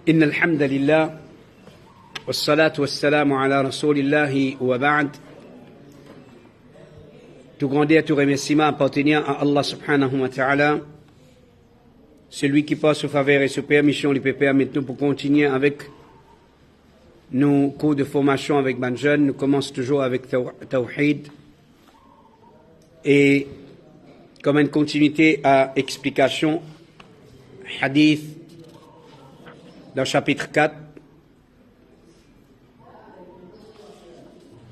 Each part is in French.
إن الحمد لله والصلاة والسلام على رسول الله وبعد. Tout grandeur, tout remerciement appartenant à Allah subhanahu wa ta'ala, celui qui passe sous faveur et sous permission, lui peut permettre pour continuer avec nos cours de formation avec ban jeunes. Nous commençons toujours avec Tawhid et comme une continuité à explication, hadith dans le chapitre 4,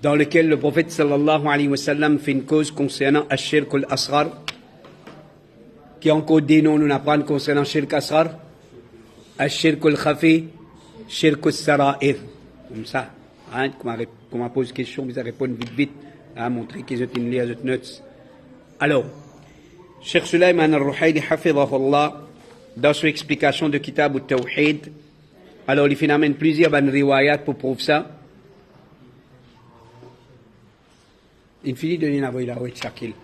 dans lequel le prophète sallallahu alayhi wa sallam fait une cause concernant Ash-Shirk al-Asghar, qui encore des noms nous apprennent concernant Shirk Asghar, Ash-Shirk al-Khafi, Shirk al-Sara'ir. Comme ça, hein, quand on pose une question, vous répondez vite, à montrer qu'ils ont une liaison de notes. Alors, Cheikh Sulayman al-Ruhayli, hafidhahullah, dans son explication de Kitab al-Tawhid, alors il phénomène plusieurs riwayat pour prouver ça. Il finit de donner la voix Shakil.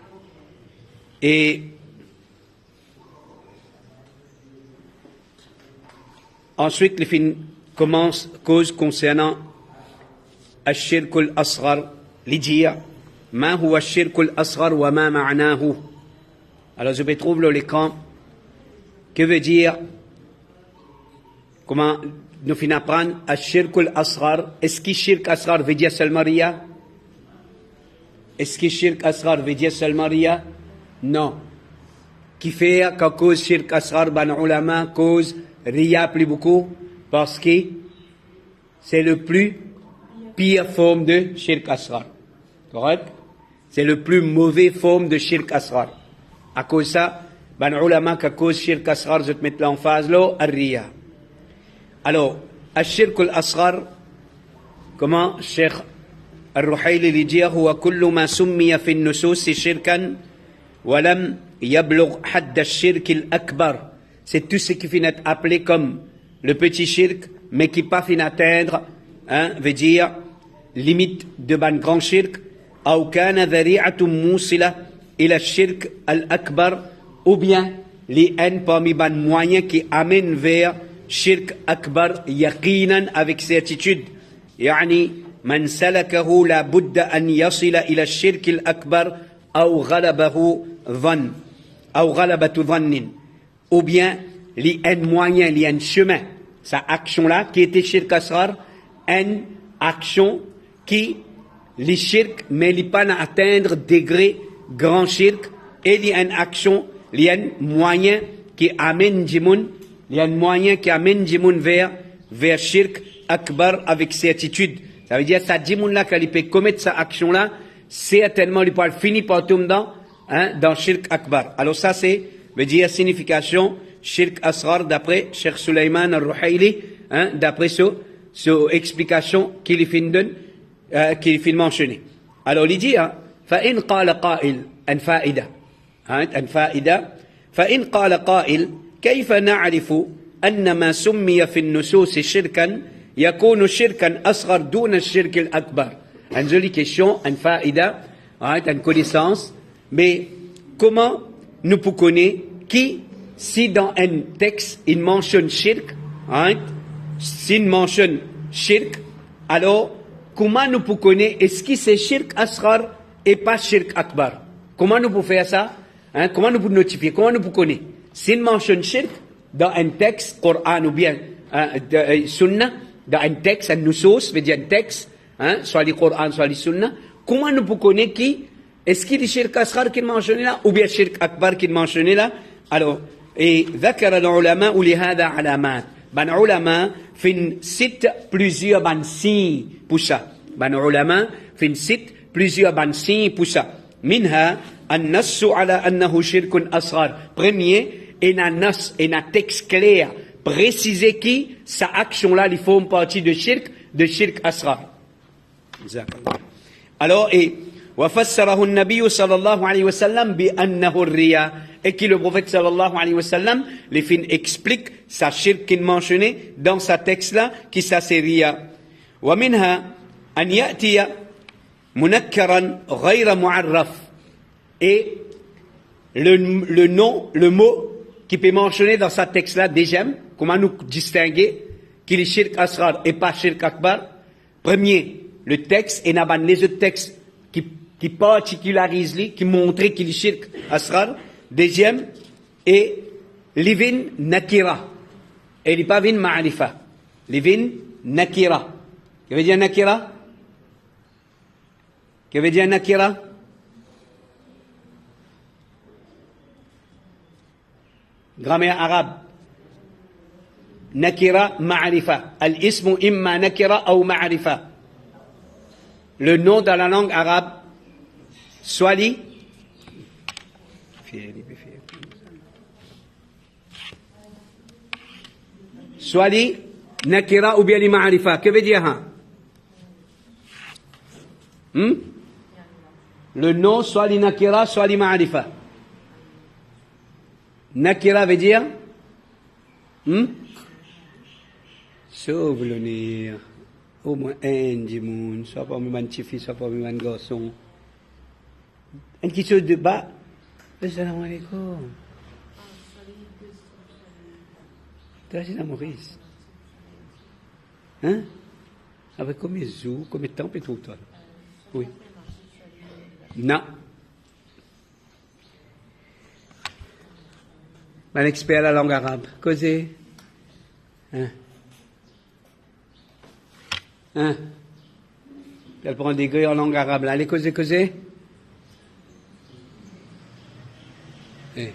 Et ensuite, le film commence cause concernant Ash-Shirk al-Asghar, l'idea, ma huwa Ash-Shirk al-Asghar wa ma ma'nahu. Alors je vais trouver l'écran. Que veut dire, comment nous finissons apprendre Ash-Shirk al-Asghar? Est-ce que Shirk Asghar veut dire seulement Ria? Est-ce que Shirk Asghar veut dire seulement Ria? Non. Qui fait qu'à cause Shirk Asghar, ban ulama, cause Ria plus beaucoup? Parce que c'est le plus pire forme de Shirk Asghar. Correct? C'est le plus mauvais forme de Shirk Asghar. À cause de ça, ban ulama, qu'à cause Shirk Asghar, je te mets là en phase, là, Ria. Alors, Ash-Shirk al-Asghar, comment Cheikh الرحيلي لجيه هو كل ما سمي في النصوص شركا ولم يبلغ حد الشرك الأكبر. C'est tout ce qui finit d'être appelé comme le petit shirk, mais qui pas finit d'atteindre, veut dire limite de ban grand shirk, أو كان ذريعة موصلة إلى الشرك الأكبر, ou bien les haines parmi ban moyens qui amènent vers shirk akbar yaqinan avec certitude. يعني من سلكه لا بد أن يصل إلى الشرك الأكبر أو غلبه ظن أو غلبة ظن, ou bien li un moyen, li un chemin, sa action là qui était shirk asghar, une action qui li shirk mais li pas atteindre degré grand shirk, et li une action, li un moyen qui amène jimoun, li un moyen qui amène jimoun vers shirk akbar avec certitude. Ça veut dire, ça dit, là, quand il peut commettre cette action-là, certainement, il peut finir par tomber dans Shirk Akbar. Alors, ça, veut dire, signification, Shirk Asghar, d'après Cheikh Sulayman al-Ruhayli, d'après son explication qu'il finit mentionner. Alors, il dit, فإن قال قائل أن فائدة فإن قال قائل كيف نعرف أن ما سمي في النصوص شركا يكون شركا أصغر دون الشرك الأكبر. Une jolie question, une faïda, une connaissance, mais comment nous pouvons connaître qui, si dans un texte il mentionne shirk, s'il mentionne shirk, alors comment nous pouvons connaître est-ce que c'est shirk asghar et pas shirk akbar? Comment nous pouvons faire ça? Comment nous pouvons notifier? Comment nous pouvons connaître? S'il mentionne shirk dans un texte, Coran ou bien Sunnah, dans un texte, un nusus, veut dire un texte, soit le Coran, soit le Sunna, comment nous pouvons connaître qui, est-ce qu'il est shirk asghar qu'il mentionne là, ou bien shirk akbar qu'il mentionne là? Alors, et ذكر العلماء لهذا علامات. Ban ulama fin cite plusieurs ban signes pour ça. Ban ulama fin cite plusieurs ban signes pour ça. Minha النص على أنه شرك أصغر. Premier, et un texte clair préciser qui, sa action-là, il forme partie de shirk asghar. Alors, et, وفسره النبي صلى الله عليه وسلم بأنه الرياء, et qui le prophète sallallahu alayhi wa sallam, les fins explique sa shirk qu'il mentionnait dans sa texte-là, qui ça c'est riya. ومنها أن يأتي منكرا غير معرف, et le nom, le mot qui peut mentionner dans sa texte-là, déjà, comment nous distinguer, qu'il est shirk asghar et pas shirk akbar. Premier, le texte, et n'aban les autres textes qui particularisent lui, qui montrent qu'il est shirk asghar. Deuxième, et livin nakira. Et il n'est pas vin ma'arifa. Livin nakira. Qu'est-ce que veut dire nakira? Qu'est-ce que veut dire nakira? Grammaire arabe. Nakira ma'arifa. Al-ismu imma nakira ou ma'arifa. Le nom dans la langue arabe, soit li. Soit li nakira ou bien li ma'arifa. Que veut dire hein? Le nom, soit li nakira, soit li ma'arifa. Nakira veut dire souvenir. Au moins un dimoun, soit pas un petit fils, soit pas un garçon. Un qui se débat. Assalamu alaikum. C'est la Maurice. Hein? Avec combien de jours, combien de temps et tout ça? Oui. Non. Un expert à la langue arabe. Causez. Hein? Hein? Elle prend des degrés en langue arabe. Là, allez causer. Eh.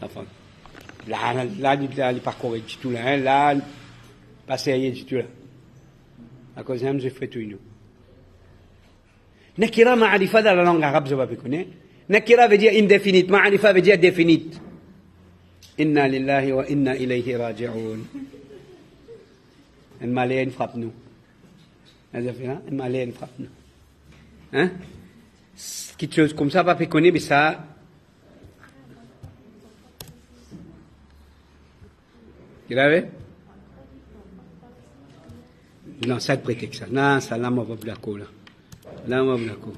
Enfin. Là, il parcourt du tout là. Hein? Là, pas sérieux du tout là. À cause de j'ai fait tout nous. Nakira ma'arifa dans la langue arabe, je ne vais pas connaître. Nakira veut dire indéfinite. Ma'arifa veut dire définite. Inna lillahi wa inna ilayhi raji'un. Une maléenne frappe nous. Une maléenne frappe nous. Hein? Quelque chose comme ça, pas connaître, mais ça. Tu l'avais? Non, ça te prête que ça. Non, ça, là, moi, je vais d'accord, là. Là, moi, je vais d'accord.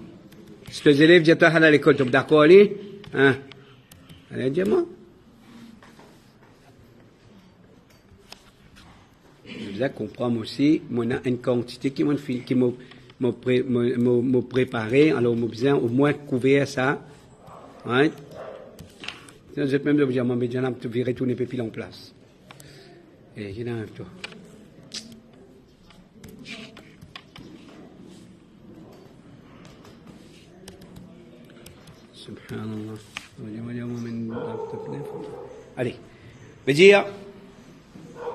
Si les élèves disent, toi, à l'école, tu es d'accord, allez? Hein? Allez, dis-moi. Je comprends aussi, on a une quantité qui m'a préparé, alors on a besoin au moins couvrir ça. Right? Sinon, je peux même dire, moi, je vais retourner les pépilles en place. Et il y en a un peu. Subhanallah. Allez. Je veux dire,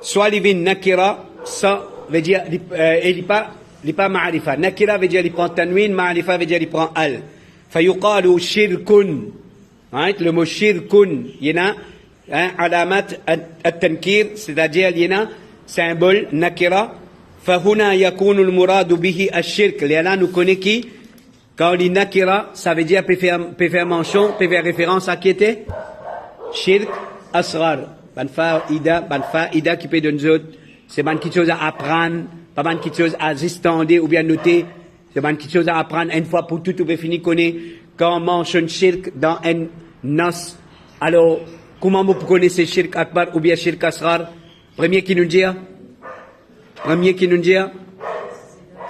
soit livin nakira, ça veut dire, il n'est pas ma'arifa. Nakira veut dire, il prend tanwin, ma'arifa veut dire, il prend al. Fayuqalu shirkun. Le mot shirkun, il y en a, alamat at-tankir, c'est-à-dire, il y en a, symbole, nakira. Fahuna yakunu al-muradu bihi ash-shirk. Là, nous connaissons qui? Quand on dit nakira, ça veut dire, peut faire mention, peut faire référence à qui était? Shirk asghar. Ban faida qui peut donner nous autres, c'est ban quelque chose à apprendre, pas ban quelque chose à assister ou bien noter, c'est ban quelque chose à apprendre une fois pour tout, peut finir connaître. Quand on mentionne shirk dans un nas, alors, comment vous connaissez shirk akbar ou bien shirk asghar? Premier qui nous dit,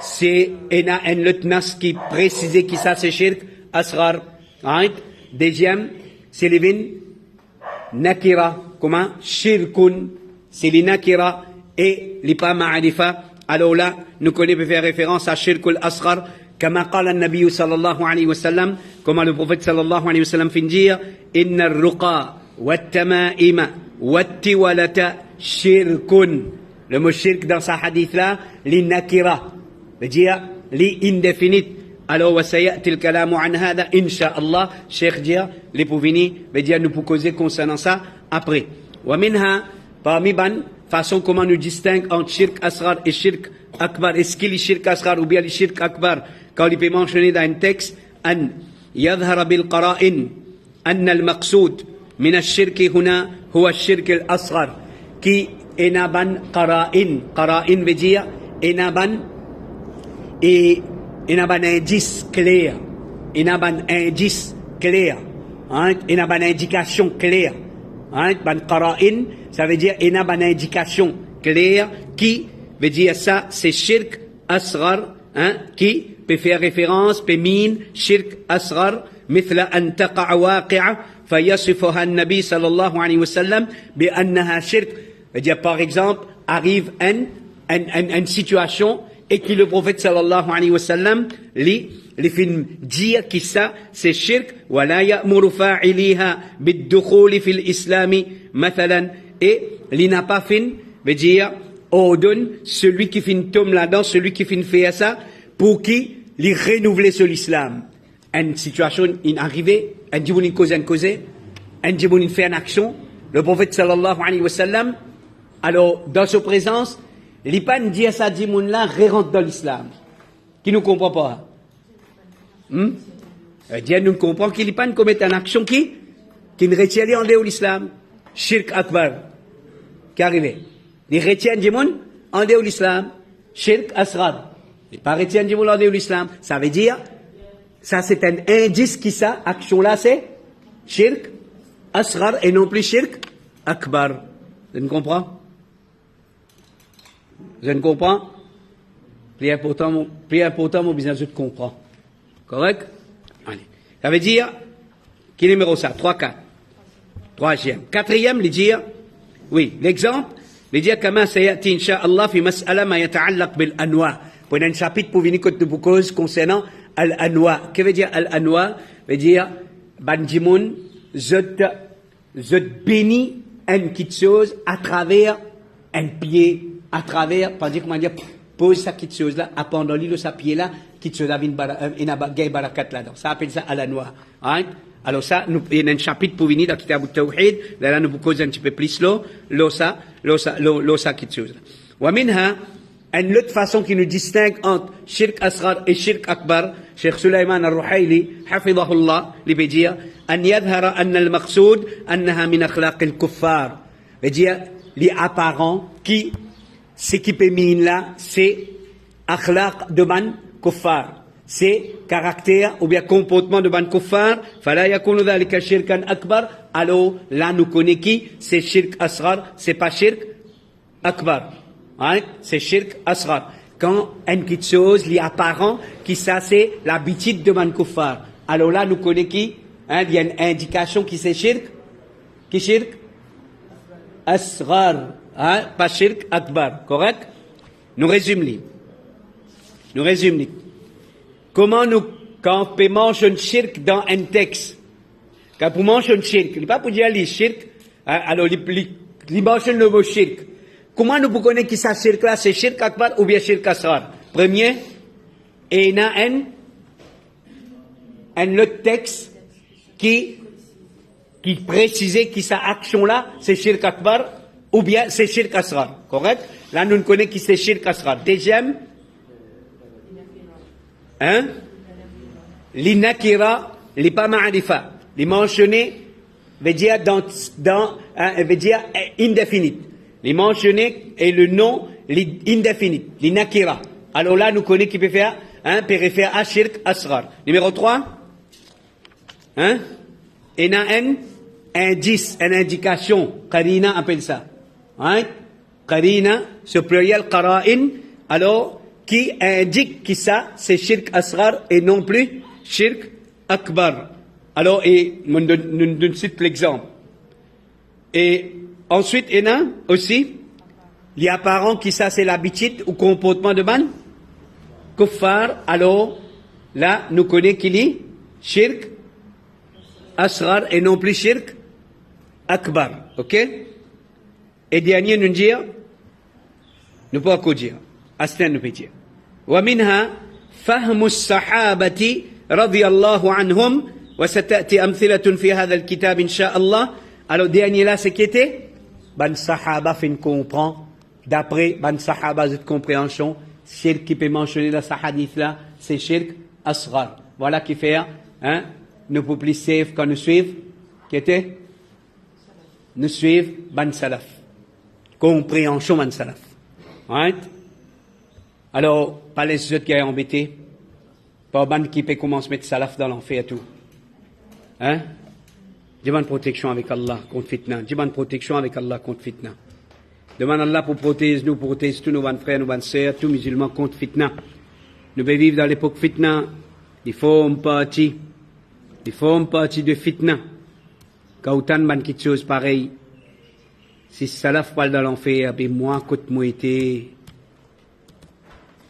c'est un autre nas qui précise qui ça c'est shirk asghar. Deuxième, c'est les nakira. Comment? Shirkun, c'est les nakira et les pas ma'arifa. Alors là, nous connaissons faire référence à shirkul asghar. كما قال النبي صلى الله عليه وسلم كما le prophète صلى الله عليه وسلم في dire إن الرقى والتمائم والتولة شرك. Le mot shirk dans sa hadith là, les nakira, veut dire les indéfinites. Alors, وسيأتي الكلام عن هذا إن شاء الله. Cheikh dire, les pouvini, veut dire nous pour causer concernant ça après. ومنها parmi ban façon comment nous distingue entre shirk asghar et shirk akbar. Est-ce qu'il est shirk asghar ou bien le shirk akbar? Quand il peut mentionner dans un texte أن يظهر بالقرائن أن المقصود من الشرك هنا هو الشرك الأصغر. Qui enaban قرائن veut dire enaban et enaban indice clair, enaban indice clair, enaban indication claire. Ban qara'in, ça veut dire enaban indication clair, qui veut dire ça, c'est shirk asghar, hein, qui peut faire référence, peut mine, shirk asghar, مثل أن تقع واقعة فيصفها النبي صلى الله عليه وسلم بأنها شرك. C'est-à-dire, par exemple, arrive une situation et que le prophète sallallahu alayhi wa sallam les films dire que ça c'est shirk ولا يأمر فاعليها بالدخول في الإسلام مثلا, et il n'a pas fait veut dire ordonne celui qui fait tombe là-dedans, celui qui fait faire ça pour qu'il renouvelle sur l'islam. Une situation arrivée, un djiboun cause, un djiboun fait une action, le prophète sallallahu alayhi wa sallam, alors dans sa présence, l'Ipan dit à sa djimoun là, rentre dans l'islam. Qui ne comprend pas? Dieu nous comprend qu'il l'Ipan commet une action qui ne retient en dehors de l'islam. Shirk akbar. Qui est arrivé? Il retient djimoun en dehors de l'islam. Shirk asghar. Il pas retient djimoun en dehors de l'islam. Ça veut dire, ça c'est un indice qui ça, action là c'est shirk asghar et non plus shirk akbar. Vous comprenez? Vous comprenez? Plus important, mon business, je comprends. Correct? Allez. Ça veut dire, qui numéro ça? 3, 4. Troisième. Quatrième, il dit, oui, l'exemple, il dit, comment ça y est, incha'Allah, fi mas'ala ma yata'allaq bil anwa. Pour un chapitre pour venir côté de cause concernant al-anwa. Que veut dire al-anwa? Veut dire, bandimoun, zot béni une petite chose à travers un pied, à travers, par exemple, comment dire, pose sa petite chose là, pendant l'île de sa pied là, petite chose là, une barakat là-dedans. Ça appelle ça al-anwa. Right? Alors ça, il y a un chapitre pour venir dans Kitab al-Tawhid, là nous vous cause un petit peu plus ça, petite chose là. Wa minha, une autre façon qui nous distingue entre shirk asghar et shirk akbar, Cheikh Sulaiman al-Ruhaili, hafidahullah, il veut dire, أن يظهر أن المقصود أنها من أخلاق الكفار. veut dire, les apparents qui, ce qui peut mine là, c'est akhlaq de ban kuffar. C'est caractère ou bien comportement de ban kuffar. فلا يكون ذلك شركا أكبر. Alors, là, nous connaissons qui? C'est shirk asghar, c'est pas shirk akbar. Hein? C'est shirk asghar. Quand une petite chose, les apparents, qui ça, c'est l'habitude de ban kuffar. Alors là, nous connaissons qui? Hein, il y a une indication qui c'est shirk, qui shirk asghar, hein, pas shirk akbar, correct? Nous résumons. Comment quand on peut manger un shirk dans un texte, quand on mange un shirk, il n'est pas pour dire les shirk, alors il mange le mot shirk. Comment nous pouvons connaître qui ça shirk là, c'est shirk akbar ou bien shirk asghar? Premier, et il y a un autre texte qui précisait que sa action-là, c'est shirk akbar, ou bien c'est shirk asghar. Correct? Là, nous ne connaissons qui c'est shirk asghar. Deuxième, hein? L'inakira, les pas ma'arifa. Les mentionner, veut dire veut dire indéfinite. Les mentionner et le nom, l'indéfinite, l'inakira. Alors là, nous connaissons qui peut faire, hein, peut référer à shirk asghar. Numéro 3. Hein? Il y a un indice, une indication. Qarina appelle ça. Hein? Qarina, ce pluriel qara'in, alors, qui indique que ça, c'est shirk asghar et non plus shirk akbar. Alors, et, nous cite l'exemple. Et ensuite, il y a aussi, les apparents qui ça, c'est l'habitude ou comportement de ban kuffar. Alors, là, nous connaissons qu'il y a shirk asghar et non plus shirk akbar. Ok? Et dernier, nous dire, nous pouvons quoi dire? Aslan nous peut dire. ومنها فهم الصحابة رضي الله عنهم وستأتي أمثلة في هذا الكتاب إن شاء الله. Alors dernier là, c'est qui était? Ban sahaba fait une comprend. D'après ban sahaba, cette compréhension, shirk qui peut mentionner dans ce hadith là, c'est shirk asghar. Voilà qui fait, hein? Nous pouvons plus safe quand nous suivons, qui était? Nous suivons ban salaf. Compréhension ban salaf. Right? Alors, pas les autres qui sont embêtés, pas ban qui peut commencer à mettre salaf dans l'enfer et tout. Hein? Demande protection avec Allah contre fitna. Demande protection avec Allah contre fitna. Demande Allah pour protéger nous, protège tous nos bonnes frères, nos bonnes sœurs, tous musulmans contre fitna. Nous devons vivre dans l'époque fitna. Il faut une partie de fitna. Quand autant de petites choses pareilles, si salaf parle dans l'enfer, ben moi, côté moi été,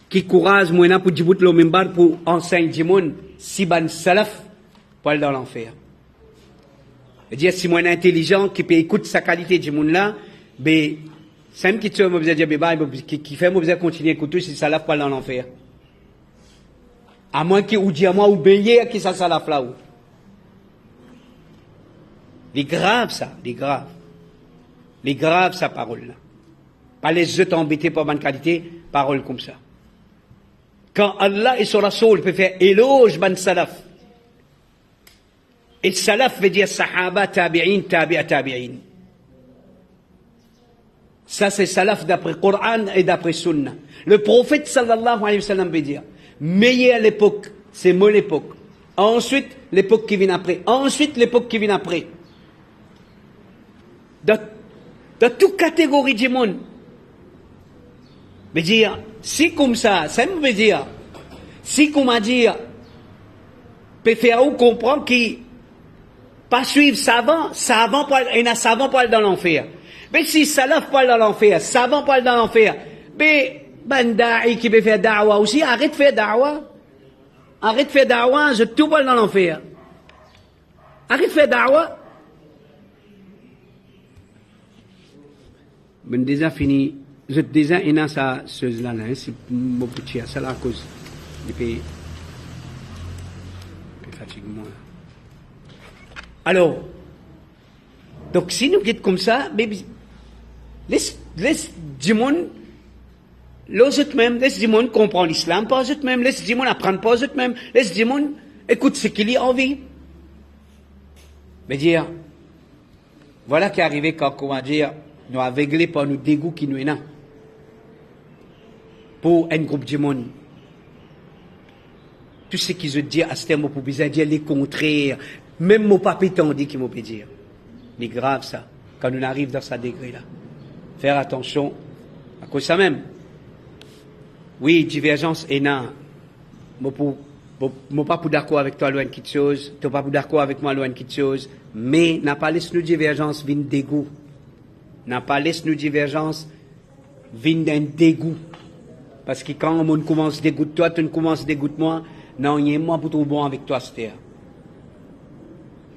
qui courage moi na pour dire le mimbar pour enseigner du monde, si ban salaf parle dans l'enfer. C'est-à-dire si moi intelligent qui peut écouter sa qualité du monde là, ben c'est une question moi dire qui fait moi besoin continuer à écouter si salaf parle dans l'enfer. À moins que ou dire moi ou bailler qui ça salaf là ou. C'est grave ça, c'est grave. C'est grave sa parole là. Pas les autres embêtés par bonne qualité, parole comme ça. Quand Allah et son Rasoul peuvent faire éloge ban salaf. Et salaf veut dire sahaba, tabi'in, tabi'a, tabi'in. Ça c'est salaf d'après Coran et d'après Sunna. Le prophète sallallahu alayhi wa sallam veut dire, meilleure l'époque, c'est mon époque. Ensuite, l'époque qui vient après. Ensuite, l'époque qui vient après. Dans toute catégorie du monde. Veut dire, si comme ça veut dire, si comme à dire, peut faire ou comprendre qui pas suivre savant parle, et un savant parle dans l'enfer. Mais si salaf parle dans l'enfer, savant parle dans l'enfer, mais banda'i qui peut faire da'wa aussi, arrête de faire da'wa. Arrête de faire da'wa, je tout parle dans l'enfer. Arrête de faire da'wa. Ben déjà fini, je déjà ina sa chose là, c'est mon petit, c'est la cause. Depuis fatiguement. Alors, donc si nous quittons comme ça, laisse du monde, les autres même, laisse du monde comprendre l'islam, pas eux même, laisse du monde apprendre pas eux même, laisse du monde écoute ce qu'il y a envie. Mais dire, voilà qui est arrivé quand, comment dire, nous aveuglés par nos dégoûts qui nous est là. Pour un groupe du monde. Tout ce qu'ils ont dit à ce terme, pour bien dire les contraires, même mon papi t'en dit qu'il m'a peut dire. Mais grave ça, quand on arrive dans ce degré-là. Faire attention à cause de ça même. Oui, divergence est là. Je ne suis pas d'accord avec toi, loin de quelque chose. Tu n'es pas d'accord avec moi, loin de quelque chose. Mais n'a pas laissé nos divergences venir dégoût. N'a pas laissé nos divergences venir d'un dégoût. Parce que quand on commence à dégoûter toi, tu commences à dégoûter moi, non, il y a moi pour tout bon avec toi, c'est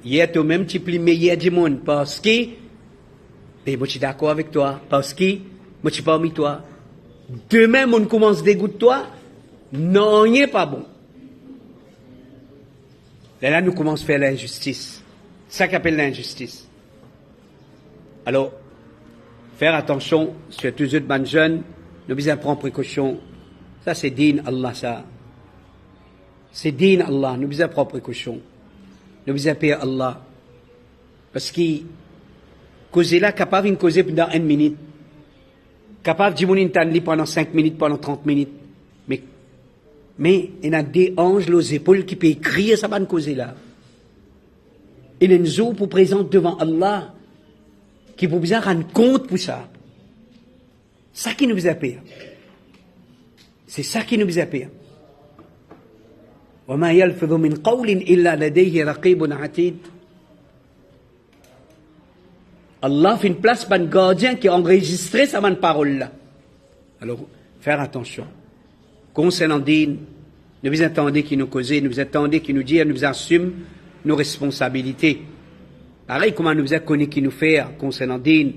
il y a toi même tu plus meilleur du monde parce que moi je suis d'accord avec toi parce que moi je suis parmi toi. Demain on commence à dégoûter toi, non, il n'est pas bon. Et là nous commençons à faire l'injustice. C'est ça qu'appelle l'injustice. Alors, faire attention sur tous les autres bonnes jeunes, nous devons prendre précaution. Ça c'est din Allah ça. C'est din Allah, nous devons prendre précaution. Nous devons payer Allah. Parce que causer là, capable de causer pendant 1 minute. Capable de dire pendant 5 minutes, pendant 30 minutes. Mais il y a des anges aux épaules qui peuvent crier ça va causer là. Il y a une jour pour présenter devant Allah qui peut bien rendre compte pour ça. C'est ça qui nous a payé. C'est ça qui nous a payé. وما يلفظ من قول إلا لديه رقيب عتيد. Allah fait une place pour un gardien qui a enregistré sa parole là. Alors, faire attention. Concernant Din, nous vous attendez qui nous causez, nous vous attendez qui nous dit, nous assumons nos responsabilités. Pareil, comment nous vous connu qui nous fait concernant Din,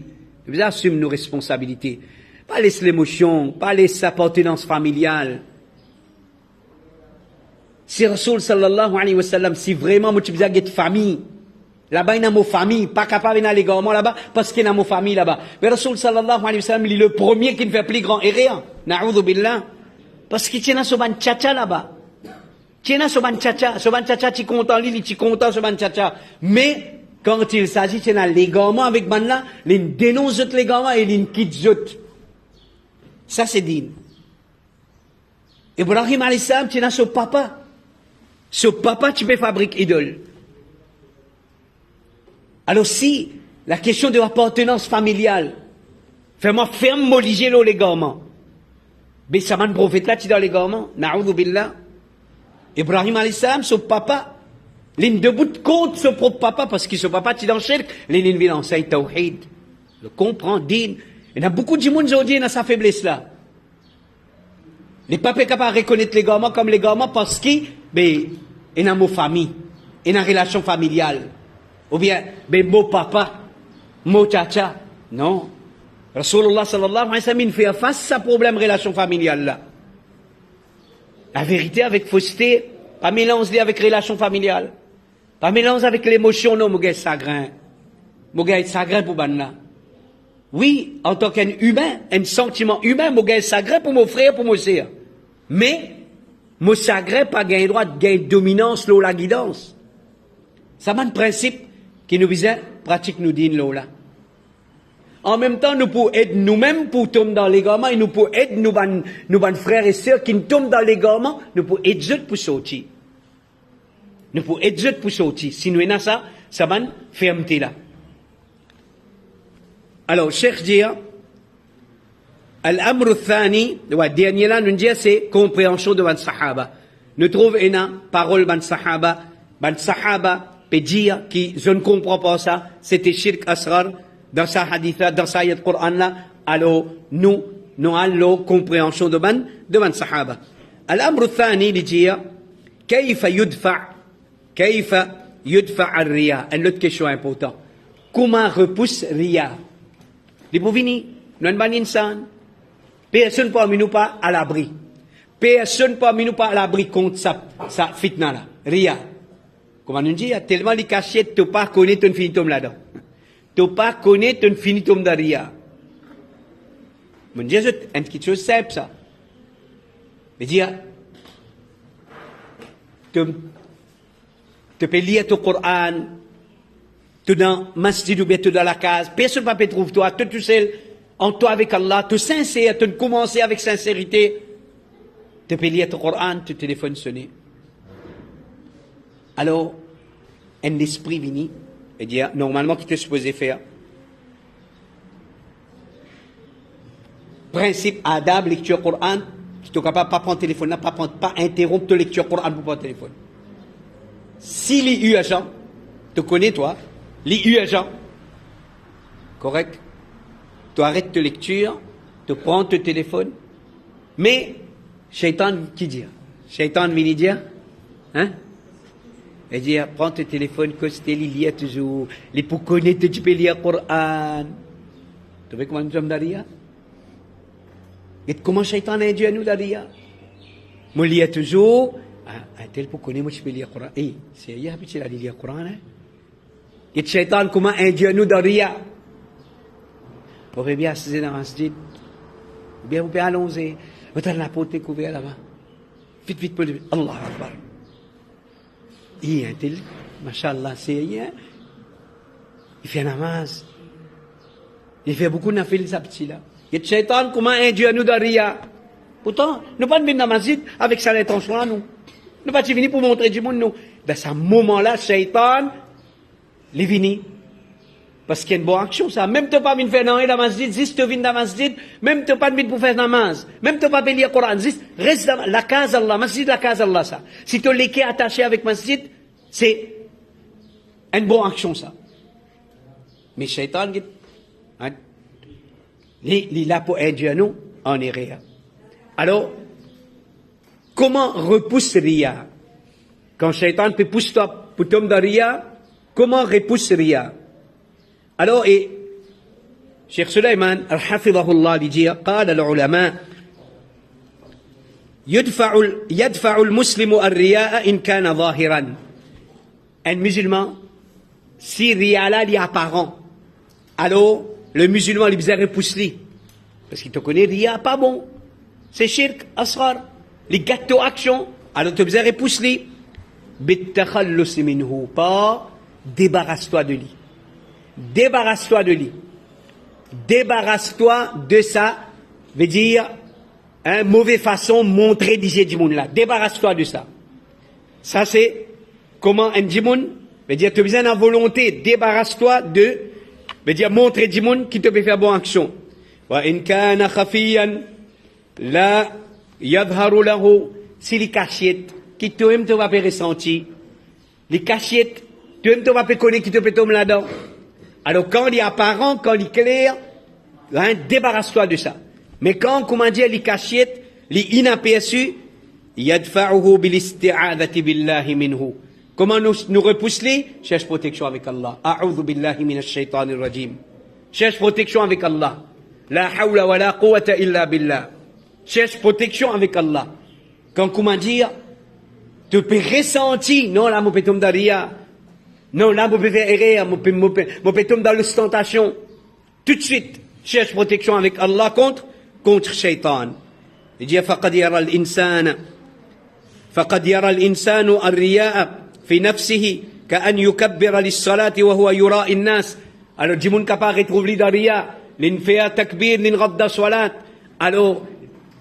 nous vous assumons nos responsabilités. Pas laisser l'émotion, pas laisser appartenance familiale. Si Rasoul sallallahu alayhi wa sallam, si vraiment moi tu besoin de famille, là-bas il y a mon famille, pas capable d'aller également là-bas, parce qu'il y a mon famille là-bas. Mais Rasoul sallallahu alayhi wa sallam, il est le premier qui ne fait plus grand erreur. Na'udhu billah. Parce qu'il y a ce ban tchacha là-bas. Il y a ce ban tchacha, tu content, lui, tu content, ce ban tchacha. Mais, quand il s'agit de l'égarement avec ban là, il dénonce l'égarement et il quitte zut. Ça c'est din. Ibrahim alayhi salam, tu as ce papa. Ce papa, tu peux fabriquer idole. Alors si la question de l'appartenance familiale Fais-moi ferme, m'obliger les garments. Mais ça m'a un prophète là, tu dans les garments. Na'oudou billah. Ibrahim alayhi salam, son papa, l'une debout contre son propre papa, parce que son papa, tu dans le shirk, l'une vient enseigne tawhid. Le comprend, din. Il y a beaucoup de gens aujourd'hui dans sa faiblesse là. Les papas sont capables de reconnaître les garments comme les garments parce qu'ils, ben, ils ont une famille, ils ont une relation familiale. Ou bien, ben, mon papa, mon tcha. Non. Rasulullah sallallahu alayhi wa sallam, il fait face à ce problème de relation familiale là. La vérité avec fausseté, pas mélanger avec relation familiale. Pas mélanger avec l'émotion, non, mon gars, chagrin. Mon gars, chagrin pour banna. Oui, en tant qu'un humain, un sentiment humain, mon gars, chagrin pour mon frère, pour mon sœur. Mais, mon chagrin pas gagner droit de gagner dominance, là, la guidance. Ça m'a un principe qui nous vise, pratique nous dit, là. En même temps, nous pouvons aider nous-mêmes pour tomber dans l'égarement et nous pouvons aider nos frères et sœurs qui nous tombent dans l'égarement, nous pouvons aider eux pour sortir. Nous pouvons aider eux pour sortir. Si nous avons ça, ça va nous fermeté là. Alors, cherche dire, Al-Amr al-Thani, le dernier là, nous dit, c'est compréhension de ban Sahaba. Nous trouvons une parole ban Sahaba peut dire qui, je ne comprends pas ça, c'était shirk asrar. Dans sa hadith, dans sa ayat Qur'an là, alors nous allons compréhension de ban sahaba. Al-amr al-thani li dire, كيف يدفع الرياء. Une autre question importante. Comment repousse riya? Les bouvini, nous n'avons pas d'insan. Personne parmi nous pas à l'abri. Personne parmi nous pas à l'abri contre sa fitna là. Riya. Comment nous dit, tellement les cachettes, tu pas connaître ton finitum là-dedans. Tu pas connaître ton finitum de riya. Mon Dieu, c'est une petite chose simple ça. Mais dire, tu peux lire ton Coran, tu dans masjid ou bien tu dans la case, personne ne peut trouver toi, tu tout seul, en toi avec Allah, tu sincère, tu commencer avec sincérité, tu peux lire ton Coran, tu téléphones sonner. Alors, un esprit vient et dit, normalement, qu'est-ce que tu es supposé faire? Principe, adab, lecture Coran, tu es capable de pas prendre le téléphone, pas interrompre ta lecture Coran pour prendre le téléphone. Si les UAGents, tu connais toi, les UAGents, correct, tu arrêtes ta lecture, tu prends ton téléphone, mais, Shaitan, qui dit? Shaitan vient dire, hein? Il dit, prends ton téléphone, costé, lis toujours, les pour connaître, tu peux lire Coran. Tu vois comment nous sommes derrière? Et comment Shaitan a induit à nous derrière? Moi, lis toujours, un tel pour connaître, moi, je peux lire Coran. Eh, c'est hier, puis tu as lire Coran, hein? Et Shaitan, comment induit à nous derrière? Vous pouvez bien assis dans un masjid, bien, vous pouvez alloncer, vous avez la porte couverte là-bas. Vite, pour le Allah Akbar. Il y a un tel, machallah, c'est rien. Il fait namaz. Il fait beaucoup de nafil, ça petit là. Il y a Shaitan, comment induit à nous derrière? Pourtant, nous ne pas venir dans la masjid avec ça l'intention là, nous. Nous pas venir pour montrer du monde, nous. Dans ce moment-là, Shaitan, il est venu. Parce qu'il y a une bonne action, ça. Même tu pas venir faire dans la masjid, si tu viens dans la masjid, même tu pas venir pour faire namaz, même tu pas venir lire Coran, reste dans la case Allah, masjid, la case Allah, ça. Si tu l'es attaché avec masjid, c'est une bonne action, ça. Mais Shaitan, il est là pour aider à nous en erreur. Alors, comment repousse Riya? Quand Shaitan peut pousser toi pour tomber dans Riya, comment repousse Riya? Alors, et Cheikh Suleiman, al-Hafidhahullah, lui dit, قال العلماء يدفع المسلم الرياء إن كان ظاهرا. Un musulman, si Riya là, il est apparent, alors, le musulman, il besoin repousser. Parce qu'il te connaît, Riya, pas bon. C'est shirk, asrar. Les gâteaux action, alors tu besoin repousser. بالتخلص منه, pas débarrasse-toi de lui. Débarrasse-toi de lui. Débarrasse-toi de ça, veut dire, mauvaise façon, montrer disait du monde là. Débarrasse-toi de ça. Ça c'est, comment un djimoun, veut dire, tu as besoin de volonté, débarrasse-toi de, veut dire, montrer du monde qui te peut faire bonne action. وإن كان خفيا لا يظهر له. Si les cachettes qui toi-même tu vas pas ressentir, les cachettes toi-même tu vas pas connaître qui te peut tomber là-dedans. Alors quand il est apparent, quand il est clair, hein, débarrasse-toi de ça. Mais quand, comment dire, les cachettes, les inaperçus, yadfa'uhu bil isti'adati billahi minhu. Comment nous repousser? Cherche protection avec Allah. A'udhu billahi minash shaitanir rajim. Cherche protection avec Allah. La hawla wa la quwwata illa billah. Cherche protection avec Allah. Quand, comment dire, tu peux ressentir, non, là, mon pétom d'aria. Non, là, mon peux faire erreur, mon pétom dans l'ostentation. Tout de suite, cherche protection avec Allah contre shaitan. Il dit, فقد يرى الإنسان الرياء في نفسه كأن يكبر للصلاة وهو يراء الناس. Alors, du monde capable de retrouver dans ria, l'inféa takbir, l'inradda salat. Alors,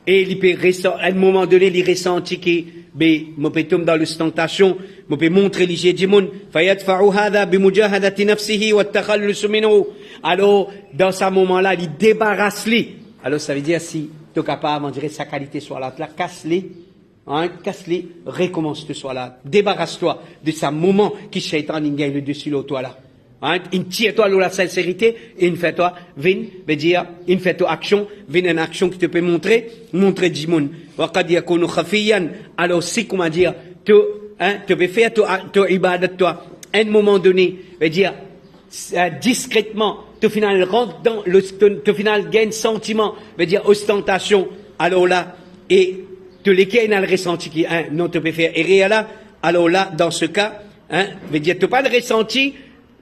et il peut à un moment donné, il ressentit que, ben, mon pétom dans l'ostentation, mon peut montrer l'igé du monde. فيدفع هذا بمجاهدة نفسه والتخلص منه. Alors, dans ce moment-là, il débarrasse-les. Alors, ça veut dire, si tu es capable, on dirait, sa qualité soit là, casse-les, hein, casse-les, recommence ce soit là. Débarrasse-toi de ce moment qui shaitan gagne le dessus de toi là. Hein, il tire-toi la sincérité, et il fait toi, vin, veut dire, il fait toi action, vin une action qui te peut montrer du monde. وقد يكون خفيا. Alors, si, comment dire, tu peux faire ton ibadat, toi, à un moment donné, veut dire, discrètement, au final rentre dans au final gagne sentiment, veut dire ostentation. Alors là, et tu les gagne le ressenti qui, hein, non, tu peux faire errer là. Alors là, dans ce cas, hein, veut dire, tu pas le ressenti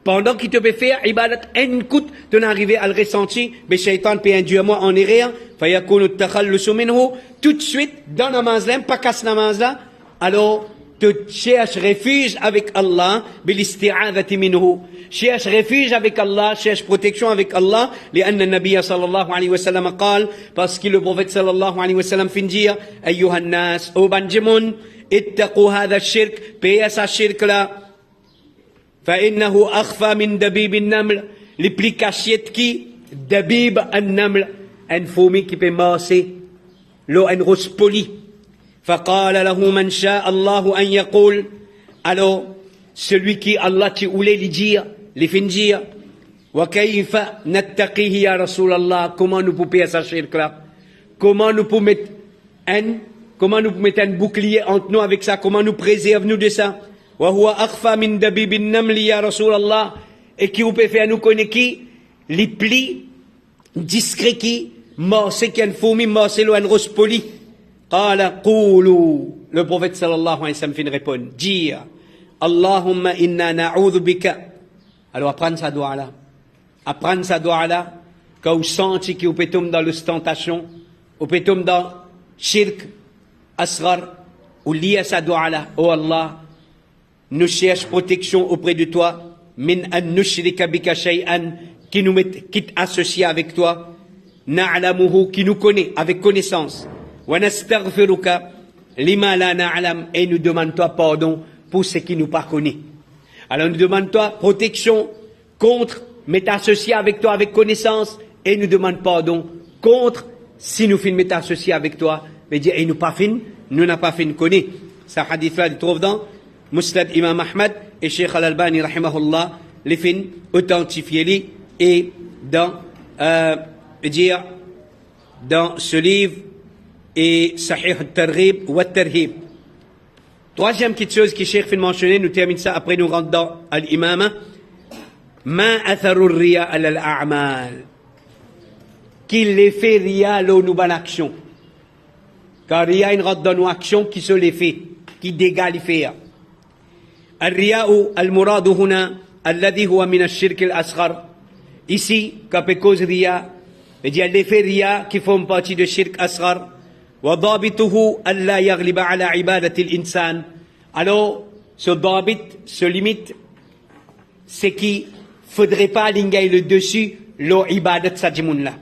pendant qu'il te peut faire ibadat un coup, tu n'arrives à le ressenti, mais shaitan peut induire moi en erreur. Fayakunu takhallusu minhu. Tout de suite dans namaz là, pas casse namaz là. Alors tu cherches refuge avec Allah, bil isti'adati minhu. Cherche refuge avec Allah, cherche protection avec Allah, لأن النبي صلى الله عليه وسلم قال, parce que le prophète صلى الله عليه وسلم fin dire, أيها الناس, ô banjimoun, اتقوا هذا الشرك, payez sa shirk là, فإنه أخفى من دبيب النمل, les plus cachettes qui, dabib النمل, une fourmi qui peut masser, l'eau, une rose polie. فقال له من شاء الله أن يقول, alors, celui qui Allah tu voulait lui dire, les fin dire, وكيف نتقيه يا رسول الله, comment nous pouvons payer sa shirk là, comment nous pouvons mettre un bouclier entre nous avec ça, comment nous préserve nous de ça, وهو أخفى من دبيب النمل يا رسول الله, et qui vous peut faire nous connaître qui, les plis discrets qui, morcer qui a une fourmi, morcer l'eau, une rose polie. قال قولوا, le prophète sallallahu alayhi wa sallam fin répond, dire, Allahumma inna na'udhu bika. Alors apprendre sa doigt là. Apprendre sa doigt là. Quand vous sentez que vous pouvez tomber dans l'ostentation, vous pouvez tomber dans shirk, asrar, ou lié à sa doigt là. Oh Allah, nous cherchons protection auprès de toi. Min an nushrika bika shay'an, qui nous associe avec toi. Na'lamuhu, qui nous connaît avec connaissance. Wa nastaghfiruka lima la na'lam, et nous demande toi pardon pour ce qui nous pas connaît. Alors nous demande toi protection contre, mais associé avec toi avec connaissance, et nous demande pardon contre si nous finissons associé avec toi, mais dire et nous pas fin, nous n'a pas fin connaît. Ce hadith là il trouve dans Musnad Imam Ahmad et Cheikh Al-Albani rahimahullah les fin authentifié et dans dire dans ce livre et Sahih al-Targhib wa al-Tarhib. Troisième petite chose que Cheikh fait mentionner, nous terminons ça, après nous rentrons dans l'imama. Ma atharu riya al-a'mal. Qu'il l'effet riya l'eau nous ban action. Car riya une rentre dans nos actions qui se l'effet, qui dégage l'effet. الرياء المراد هنا الذي هو من الشرك الأصغر. Ici, quand on cause riya, il y a l'effet riya qui font partie de shirk asghar. وضابطه ألا يغلب على عبادة الإنسان. Alors, ce ضابط, ce limite, c'est qu'il faudrait pas l'ingayer le dessus, l'eau ibadat sadimoun là.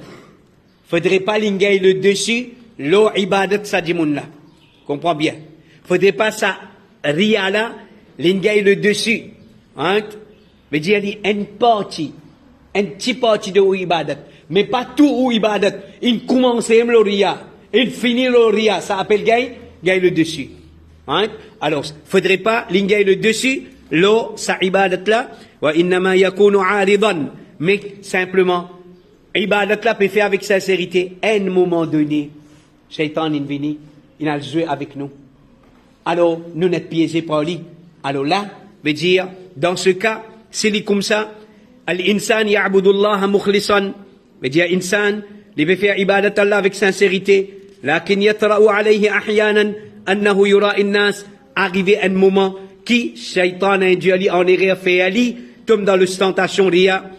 Faudrait pas l'ingayer le dessus, l'eau ibadat sadimoun là. Comprends bien. Faudrait pas ça, riya là, l'ingayer le dessus. Hein? Mais dire, une partie, un petit partie de ibadat. Mais pas tout ou ibadat. Il commence le ria, il finit le ria. Ça appelle gain le dessus. Hein? Alors, faudrait pas l'ingaye le dessus, l'eau, sa ibadat là, wa innama yakunu aridan. Mais simplement, ibadat là peut faire avec sincérité. À un moment donné, Shaitan est venu, il a joué avec nous. Alors, nous n'êtes piégés par lui. Alors là, veut dire, dans ce cas, c'est comme ça, al-insan ya'budullah mukhlisan, veut dire, insan, il veut faire ibadat Allah avec sincérité, lakin yatra'u alayhi ahyanan, annahu yura innas, arrivé un moment qui, Shaitan a induit en erreur fait Ali, tombe dans l'ostentation ria,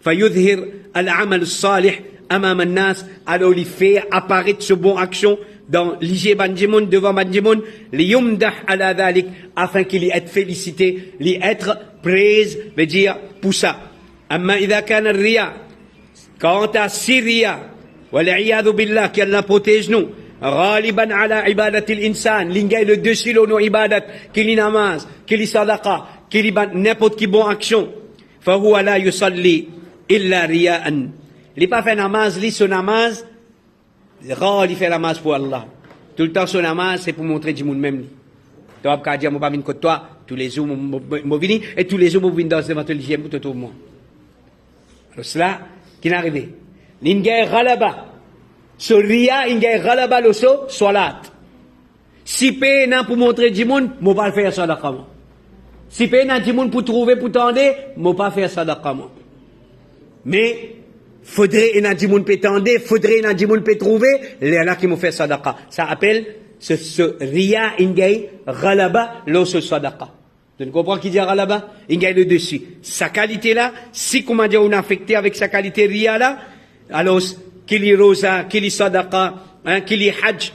fayudhir al-amal salih, amam an-nas, alors il fait apparaître ce bon action dans l'IG Banjimoun, devant Banjimoun, liyumdah ala dhalik, afin qu'il y ait félicité, li être praise, veut dire pour ça. Amma idha kana riya, quant à Syria, wal'iyadu billah, qu'Allah protège nous, ghaliban ala ibadatil insan, l'ingay le dessus nos ibadat, qu'il y namaz, qu'il y sadaqa, qu'il y n'importe qui bon action, fahuwa la yusalli illa riya'an. Il pas fait namaz, li son namaz, il fait namaz pour Allah. Tout le temps son namaz, c'est pour montrer du monde même. Tu vas pas dire, moi, je vais toi, tous les jours, je vais et tous les jours, je vais dans ce matériel pour tout le monde. Alors, cela, qui est arrivé. L'ingay ghalaba. So ria, ingay ghalaba le so, salat. Si paye n'a pour montrer du monde, je ne vais pas faire sadaqa. Si paye n'a du monde pour trouver, pour tendre, je ne vais pas faire sadaqa. Mais, faudrait un adjimoun peut tendre, faudrait un adjimoun peut trouver, les là qui m'ont fait sadaqa. Ça appelle ce ria ingay ghalaba l'os sadaqa. Tu comprends qui dit ghalaba? Ingay le dessus. Sa qualité là, si comment dire on a affecté avec sa qualité ria là, alors qu'il y rosa, qu'il y sadaqa, hein, qu'il y hajj,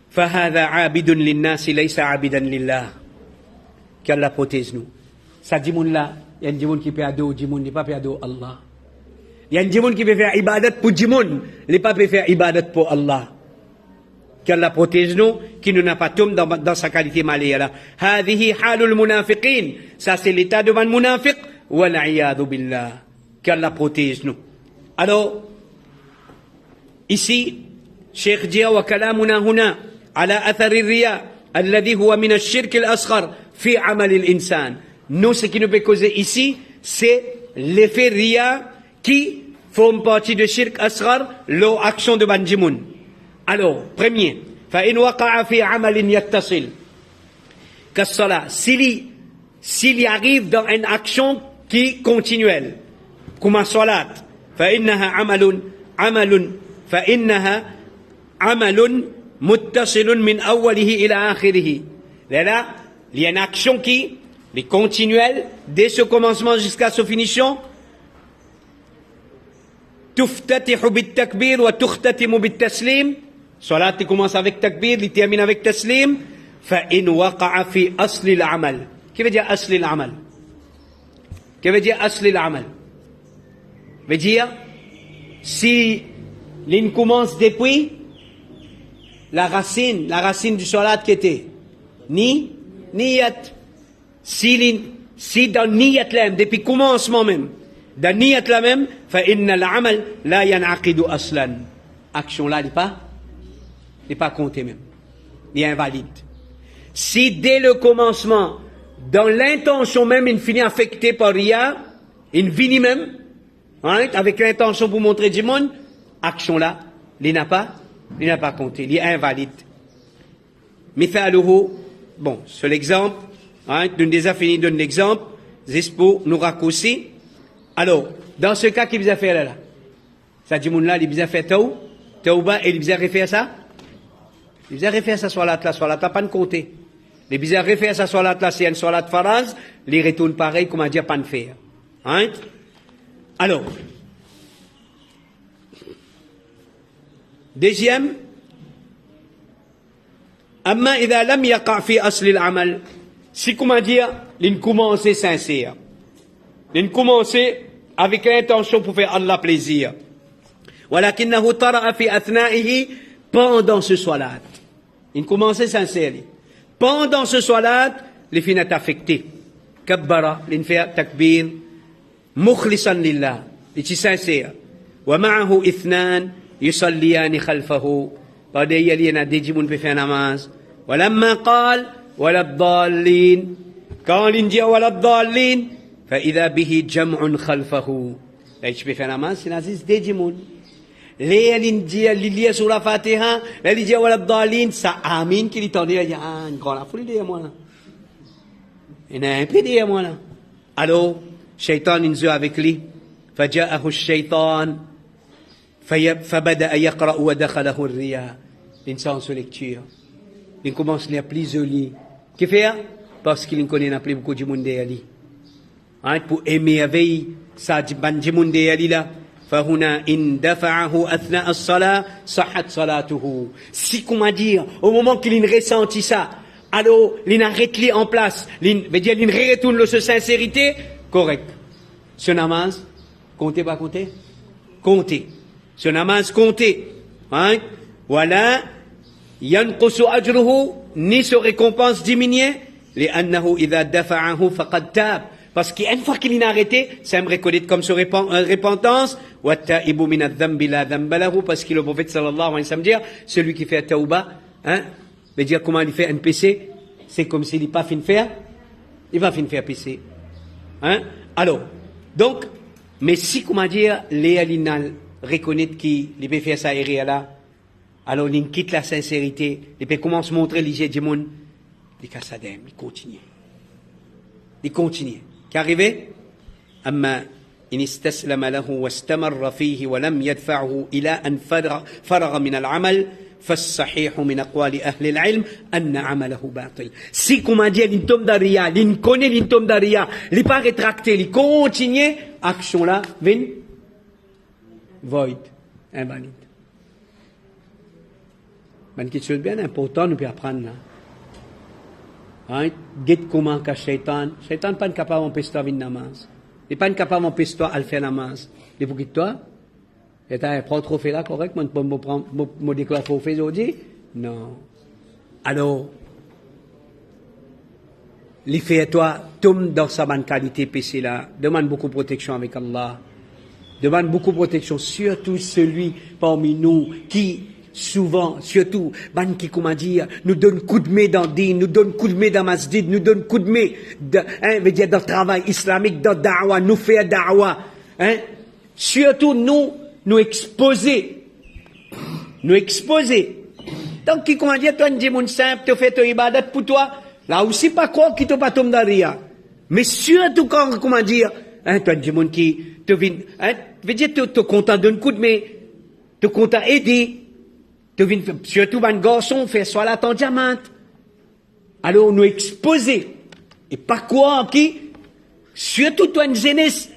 fahadha abidun linnasi laysa abidan lillah. Qu'Allah protège nous. Ça djimoun là, il y a un djimoun qui peut ado, djimoun n'est pas peut ado Allah. Il y a un djimoun qui peut faire ibadat pour djimoun, il pas peut faire ibadat pour Allah. Qu'Allah protège nous, qui nous n'a pas tombé dans sa qualité malaya là. Hadihi halul munafiqin. Ça c'est l'état de man munafiq. Wal'iyadu billah. Qu'Allah protège nous. Alors, ici, Cheikh dit wa kalamuna huna ala athari riya alladhi huwa min ash-shirk al-asghar fi amal al-insan. Nous, ce qui nous peut causer ici, c'est l'effet ria qui forme partie de shirk asghar, l'action de Banjimoun. Alors, premier, فإن وقع في عمل يتصل كالصلاة, s'il y arrive dans une action qui est continuelle, comme la salat, فإنها عمل متصل من أوله إلى آخره. Là, il y a une action qui est continuelle dès ce commencement jusqu'à sa finition. تفتتح بالتكبير وتختتم بالتسليم. صلاة commence avec takbir, il termine avec taslim. فإن وقع في أصل العمل. كيف dire أصل العمل? كيف dire أصل العمل? veut dire si l'une commence depuis la racine du salat qui était niyat. Si dans niyat là même, depuis commencement même, dans niyat là même, فإن العمل لا ينعقد أصلا. Action là n'est pas compté même. Il est invalide. Si dès le commencement, dans l'intention même, il finit affecté par ria, il finit même, hein, avec l'intention pour montrer du monde, action là, il n'a pas compté. Il est invalide. Mithaluhu, bon, c'est l'exemple, hein, d'une des affinis donne l'exemple, juste pour nous raccourcir. Alors, dans ce cas, qui vous a fait là? Ça dit, là, il vous a fait tauba, et il vous a refait ça? Il vous a refait sa salat là, pas de compter. Il vous a refait sa salat là, c'est une salat faraz, les retourne pareil, comment dire, pas de faire. Hein? Alors, deuxième, amma idha lam yaqa fi asli al-amal, si comment dire, il commence sincère. Il commence avec l'intention pour faire Allah plaisir. ولكنه طرأ في أثنائه pendant ce salat. Il commence sincère. Pendant ce salat, les fins est affecté. Kabbara, il fait takbir, mukhlisan lillah, il est sincère. ومعه اثنان يصليان خلفه بعد يلينا ديجمون في نماز ولما قال ولا الضالين قال إن جاء ولا الضالين فإذا به جمع خلفه ايش في نماز سنازيز ديجمون ليه الانجيل اللي سورة فاتحة اللي جاء ولا الضالين سآمين كي توني يا نقول أفولي دي مولا إنه بدي مولا alors شيطان ينزو avec lui فجاءه الشيطان فبدأ يقرأ ودخله الرياء l'instant sur lecture il commence à lire plus joli qu'est fait parce qu'il connaît n'a plus beaucoup de monde ali hein pour aimer avec ça du monde ali là فهنا إن دفعه أثناء الصلاة صحت صلاته si comment dire au moment qu'il ressentit ça alors il arrête li en place il veut dire il retourne le sincérité correct ce namaz comptez pas compter comptez ce namaz comptez hein voilà ينقص أجره ni sa récompense diminuer لأنه إذا دفعه فقد تاب parce qu'une fois qu'il a arrêté ça me reconnaître comme sa repentance والتائب من الذنب لا ذنب له parce que le prophète sallallahu alayhi wa sallam dit celui qui fait tauba hein veut dire comment il fait un péché c'est comme s'il n'est pas fin de faire il va fin de faire péché hein alors donc mais si comment dire les alinal reconnaître qu'il peut faire ça et là alors il quitte la sincérité il peut commencer à montrer l'IG du monde il kassadem il continue qui arrivé أما إن استسلم له واستمر فيه ولم يدفعه إلى أن فرغ من العمل فالصحيح من أقوال أهل العلم أن عمله باطل si comment dire l'intom d'aria l'in connaît l'intom d'aria il pas rétracté il continue action là vin void invalide une question bien importante nous peut apprendre là hein get comment que shaitan pas capable d'empêcher toi vin namaz il n'est pas capable d'empêcher toi à faire namaz il faut que toi et t'as pas trop fait là correct moi me déclare pour faire aujourd'hui non alors les fait toi tombe dans sa bonne qualité péché là demande beaucoup de protection avec Allah demande beaucoup de protection surtout celui parmi nous qui souvent surtout ban qui comment dire nous donne coup de main dans din nous donne coup de main dans masjid nous donne coup de main veut dire dans le travail islamique dans da'wa nous fait da'wa hein surtout nous exposer donc qui comment dire toi un monde simple tu fais ton ibadat pour toi là aussi pas quoi qui te pas tomber derrière mais surtout quand comment dire hein toi un monde qui te vient hein veut dire te content d'un coup de main te content aider surtout un garçon fait soit la ton diamant alors nous exposer et pas quoi qui surtout toi une jeunesse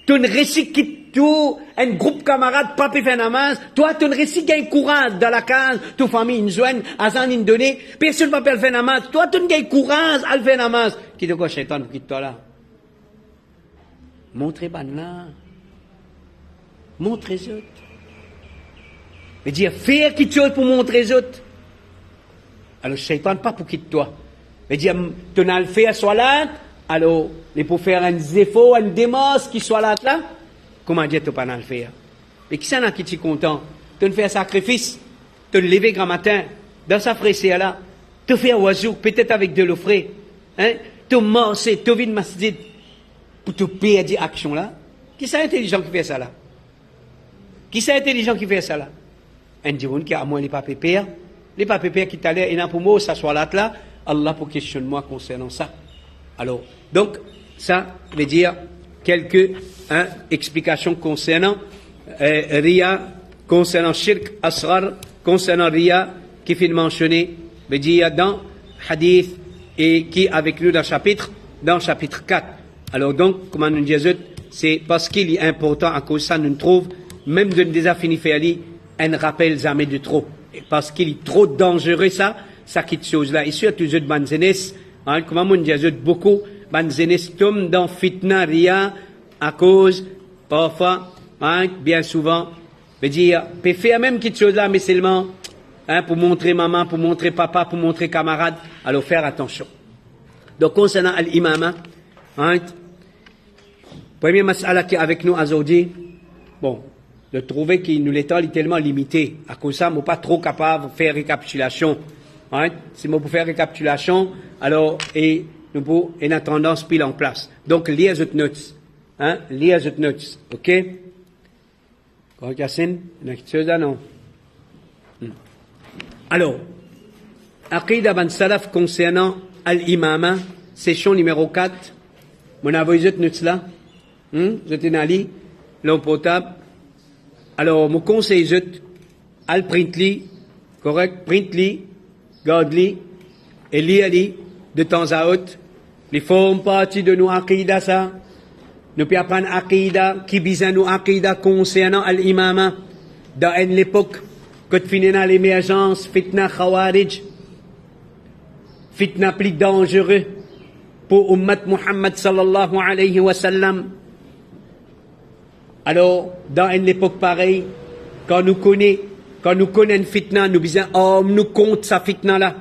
tu ne récit qui tout un groupe camarade pas fait namaz toi tu ne récit gain courage dans la case tu famille une joine azan une donné personne pas faire namaz toi tu ne gain courage à faire namaz qui de quoi shaitan qui toi là montrez ban là montrez autres veut dire faire quelque chose pour montrer les autres alors shaitan pas pour quitter toi veut dire tu n'as le faire soit là alors il faut faire un zéfo un démos qui soit là comment dire tu pas le faire mais qui ça n'a qui t'es content tu fais un sacrifice tu lever grand matin dans sa fraîcheur là tu fais un oiseau peut-être avec de l'eau frais hein tu marcher tu viens masjid pour te payer des actions là qui c'est intelligent qui fait ça là qui c'est intelligent qui fait ça là un diwan qui a moins les papiers qui t'a l'air et pour moi ça soit là Allah pour questionner-moi concernant ça alors donc ça veut dire quelques explications concernant Ria concernant Shirk Asghar concernant Ria qui fait mentionner veut dire dans hadith et qui avec nous dans chapitre 4 alors donc comme nous disons c'est parce qu'il est important à cause ça nous trouve même de des affinités ali un rappel jamais de trop parce qu'il est trop dangereux ça quitte chose là et surtout de banzenes hein comment on dit beaucoup banzenes tombe dans fitna ria à cause parfois hein bien souvent veut dire peut faire même quelque chose là mais seulement hein pour montrer maman pour montrer papa pour montrer camarade alors faire attention donc concernant al-imama hein premier mas'ala qui est avec nous aujourd'hui bon de trouver qu'il nous l'état tellement limité. À cause de ça, moi pas trop capable de faire récapitulation. Hein? Si moi pour faire récapitulation, alors, et nous pouvons une tendance pile en place. Donc, lire cette notes. Hein? Lire cette notes. OK? Quoi, Yassine? Une chose là, non? Alors, Aqida ban Salaf concernant Al-Imama, session numéro 4. Mon avocat cette notes là. Vous êtes ali, l'eau potable. Alors, mon conseil, al print-li, correct, print-li, garde-li, et lis-li, de temps à autre. Les formes partie de nos aqidah, ça. Nous pouvons apprendre aqidah, qui bise nos aqidah concernant al-imama, dans l'époque, que finina l'émergence, fitna khawarij, fitna plus dangereux pour ummat Muhammad sallallahu alayhi wa sallam. Alors, dans une époque pareille, quand nous connaissons une fitna, nous disons, oh, nous compte sa fitna là.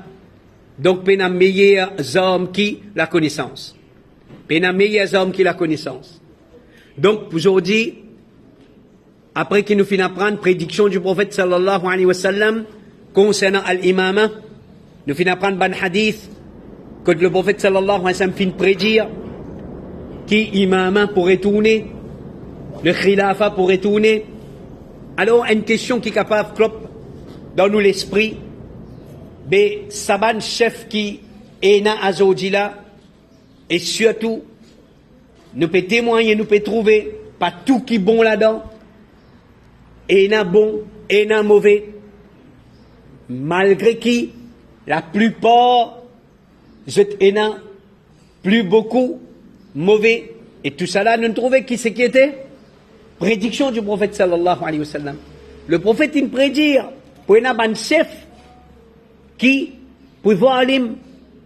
Donc, nous avons meilleurs hommes qui la connaissance. Nous avons meilleurs hommes qui la connaissance. Donc, aujourd'hui, après qu'il nous finit apprendre prédiction du prophète sallallahu alayhi wa sallam concernant al-imama, nous finissons apprendre ban hadith que le prophète sallallahu alayhi wa sallam finit prédire qui imama pourrait tourner. Le khilafa pourrait tourner. Alors, une question qui est capable de dans nous l'esprit, mais saban chef qui est na azodila, et surtout, nous peut témoigner, nous peut trouver, pas tout qui est bon là-dedans, et na bon, et na mauvais, malgré qui, la plupart, et na plus beaucoup, mauvais, et tout ça là, nous trouvons qui c'est qui était? Prédiction du prophète sallallahu alayhi wa sallam. Le prophète il prédit pour un chef qui pour voir l'im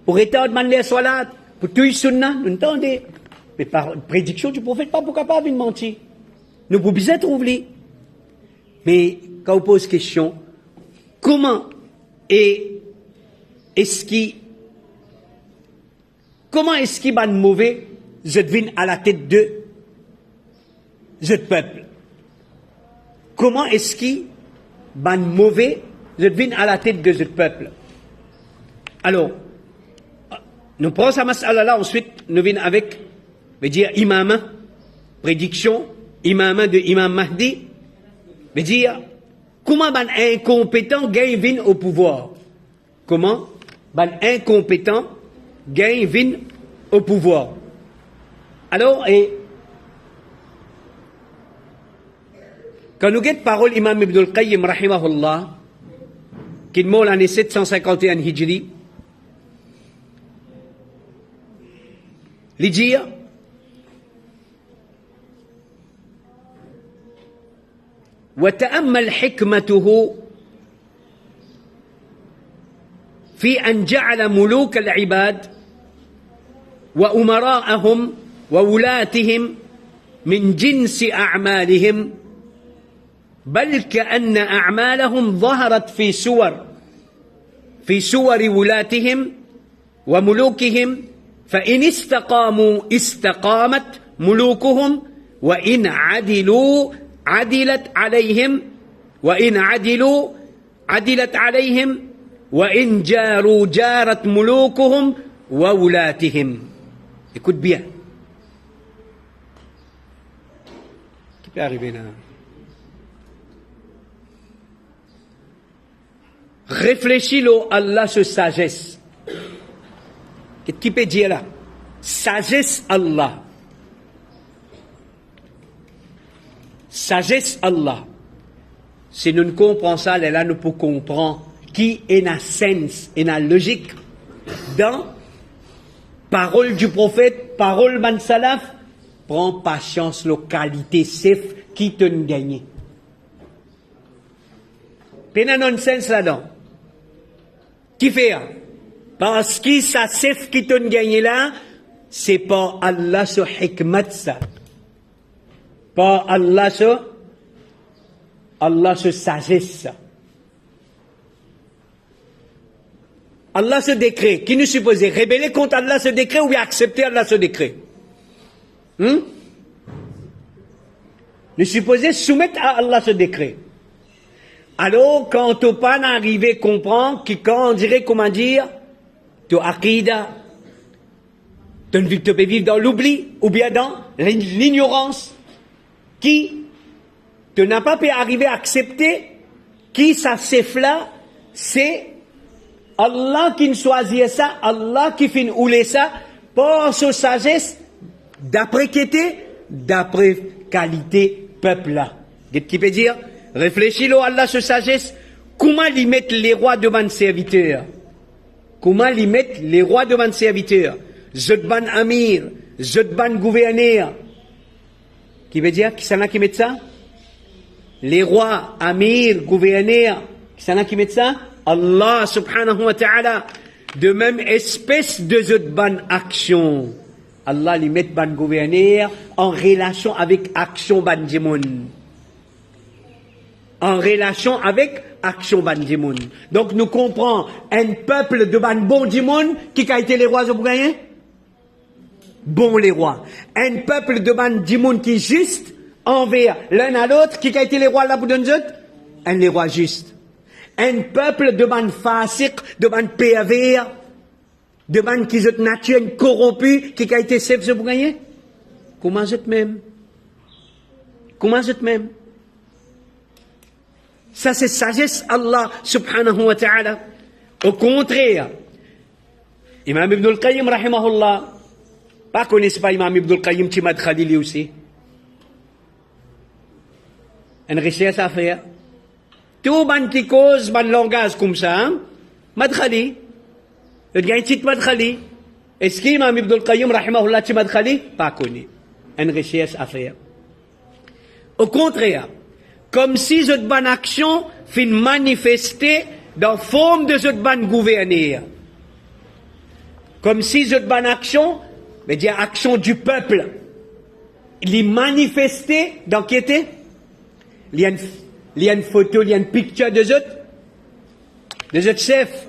pour étendre les salat pour tout sunna nous entendez mais par prédiction du prophète pas pour capable de mentir nous pouvons bien trouver mais quand on pose question comment est-ce qu'il va mauvais je devine à la tête de ce peuple. Comment est-ce qu'il va mauvais, je devine à la tête de ce peuple? Alors, nous prenons ça masala là, ensuite, nous venons avec, veut dire, imama, prédiction, imama de Imam Mahdi, veut dire, comment un incompétent gagne au pouvoir? Comment un incompétent gagne au pouvoir? Alors, quand nous guettons parole Imam Ibn al-Qayyim rahimahullah, qui est mort l'année 751 Hijri, il dit وتأمل حكمته في أن جعل ملوك العباد وأمراءهم وولاتهم من جنس أعمالهم بل كأن أعمالهم ظهرت في صور ولاتهم وملوكهم فإن استقاموا استقامت ملوكهم وإن عدلوا عدلت عليهم وإن عدلوا عدلت عليهم وإن جاروا جارت ملوكهم وولاتهم. Écoute bien. Qui peut arriver là? Réfléchis à Allah sur sagesse. Qu'est-ce qu'il peut dire là? Sagesse Allah. Sagesse Allah. Si nous ne comprenons ça, là nous pouvons comprendre qui est la sens et la logique dans parole du prophète, parole man salaf. Prends patience, localité, safe, qui te gagne. Pena nonsense là-dedans. Qui fait? Parce que ça safe qui te gagne là, c'est pas Allah sur hikmat ça. Pas Allah sur sagesse. Allah ce décret, qui nous supposait rébeller contre Allah ce décret ou bien accepter Allah ce décret? Nous supposons soumettre à Allah ce décret. Alors, quand tu pas arrivé à comprendre que quand on dirait, comment dire, tu aqida, tu ne peux vivre dans l'oubli, ou bien dans l'ignorance, qui tu n'as pas pu arriver à accepter qui ça c'est là, c'est Allah qui nous choisit ça, Allah qui fait ouler ça, par sa sagesse, d'après qualité, d'après qualité peuple là. Qu'est-ce qui peut dire? Réfléchis-le Allah sa sagesse, comment lui mettre les rois devant serviteurs? Comment lui mettre les rois devant serviteurs? Zodban Amir, Zodban gouverneur. Qui veut dire, qui s'en a qui met ça? Les rois, Amir, gouverneurs. Qui s'en a qui met ça? Allah subhanahu wa ta'ala. De même espèce de Zodban action. Allah lui met ban gouverneur en relation avec action ban djimoun. En relation avec action ban djimoun. Donc nous comprenons un peuple de ban bon djimoun qui a été les rois au gagner? Bon les rois. Un peuple de ban djimoun qui est juste envers l'un à l'autre qui a été les rois là pour donner un les rois juste. Un peuple de ban fasik, de ban pervers, de ban qui est nature corrompu qui a été chef pour gagner? Comment c'est même? Comment c'est même? Ça c'est sagesse Allah subhanahu wa ta'ala. Au contraire, Imam Ibn al-Qayyim rahimahullah, pas connaissez pas Imam Ibn al-Qayyim qui m'a Khalili aussi. Une recherche à faire. Tout ban qui cause ban langage comme ça, Madkhali. Le gars est Madkhali. Est-ce qu'Imam Ibn al-Qayyim rahimahullah qui Madkhali? Pas connu. Une recherche à faire. Au contraire, comme si cette bonne action fait manifester dans forme de cette bonne gouverneur. Comme si cette bonne action, mais dire action du peuple, il est manifesté dans qui était? Il y a une photo, il y a une picture de cette chef.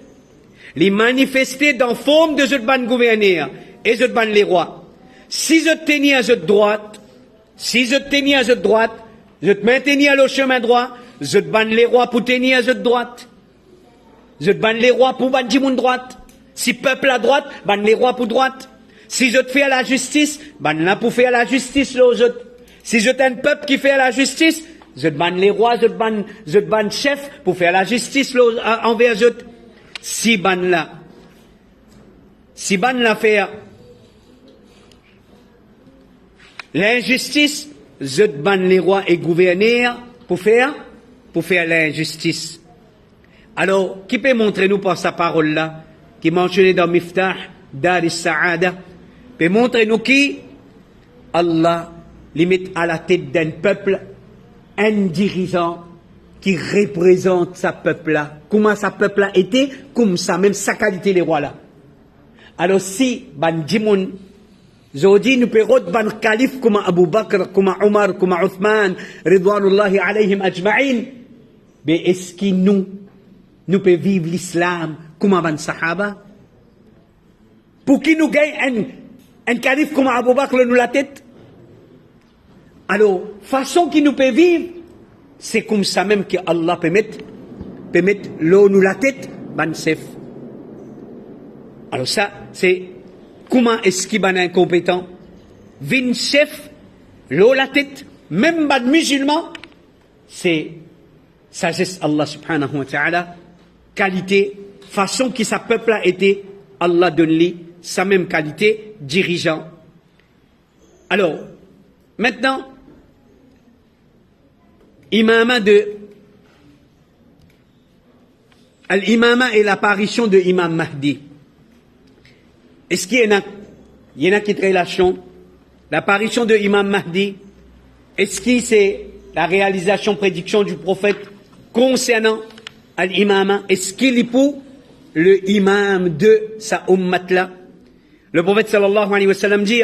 Il est manifesté dans forme de cette bonne gouverneur et cette bonne les rois. Si je tenais à cette droite, je te maintenais à le chemin droit, je te banne les rois pour tenir à cette droite. Je te banne les rois pour banne Jimoun droite. Si peuple à droite, banne les rois pour droite. Si je te fais à la justice, banne là pour faire à la justice aux autres. Si je t'ai un peuple qui fait à la justice, je te banne les rois, je te banne chef pour faire la justice envers eux. Si banne là faire l'injustice, je te banne les rois et gouverneurs pour faire l'injustice. Alors, qui peut montrer nous par sa parole là, qui est mentionné dans Miftah, Dar al-Sa'ada, peut montrer nous qui Allah limite à la tête d'un peuple un dirigeant qui représente sa peuple là. Comment sa peuple là était, comme ça, même sa qualité les rois là. Alors si ban Jimoun, Zodi nous peut ban calife comme Abu Bakr, comme Omar, comme Uthman, Ridwanullahi alayhim ajma'in, mais est-ce que nous peut vivre l'islam comme ban Sahaba? Pour qui nous gagne un calife comme Abu Bakr nous la tête? Alors, façon qui nous peut vivre, c'est comme ça même que Allah peut mettre l'eau nous la tête, ban chef. Alors ça, c'est comment est-ce qu'il ban incompétent? Vin chef, l'eau la tête, même ban musulman, c'est sagesse Allah subhanahu wa ta'ala, qualité, façon que sa peuple a été, Allah donne-lui sa même qualité, dirigeant. Alors, maintenant, l'imama et l'apparition de Imam Mahdi. Est-ce qu'il y en a qui relation? L'apparition de Imam Mahdi, est-ce que c'est la réalisation, prédiction du prophète concernant l'imama? Est-ce qu'il est pour le imam de sa ummat là? Le prophète sallallahu alayhi wa sallam dit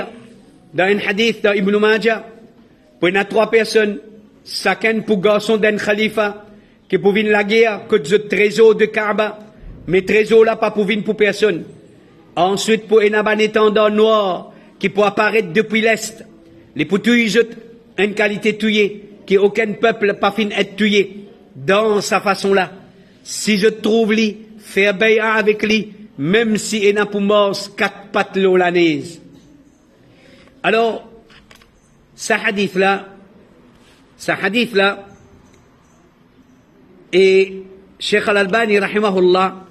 dans un hadith dans Ibn Majah, pour il y a 3 personnes, chacun pour garçon d'un khalifa, qui pour venir la guerre, que le trésor de Kaaba, mais trésor là pas pour venir pour personne. Ensuite, pour un étendard noir, qui peut apparaître depuis l'Est, les pour tuer une qualité tuée, qu'aucun peuple pas fin être tué dans sa façon-là. Si je trouve lui, faire bay'a avec lui, même si il n'a pour mort 4 pattes l'olanese. Alors, ce hadith-là, et Cheikh Al-Albani, rahimahullah,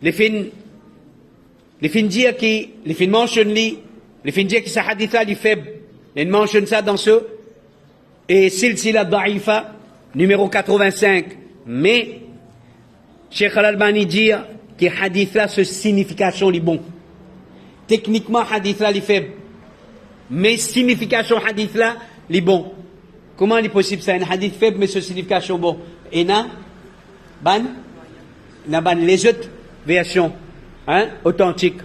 les fins dire qui, les fins mentionnent lui, les fins dire que ce hadith-là, il est faible. Ils mentionnent ça dans ce, et Silsila Da'ifa, numéro 85. Mais, Cheikh Al-Albani dit que hadith-là, ce signification est bon. Techniquement, hadith-là, il est faible. Mais signification hadith-là, il est bon. Comment il est possible ça? Un hadith faible, mais ce signification bon. Et na ban les autres versions authentiques.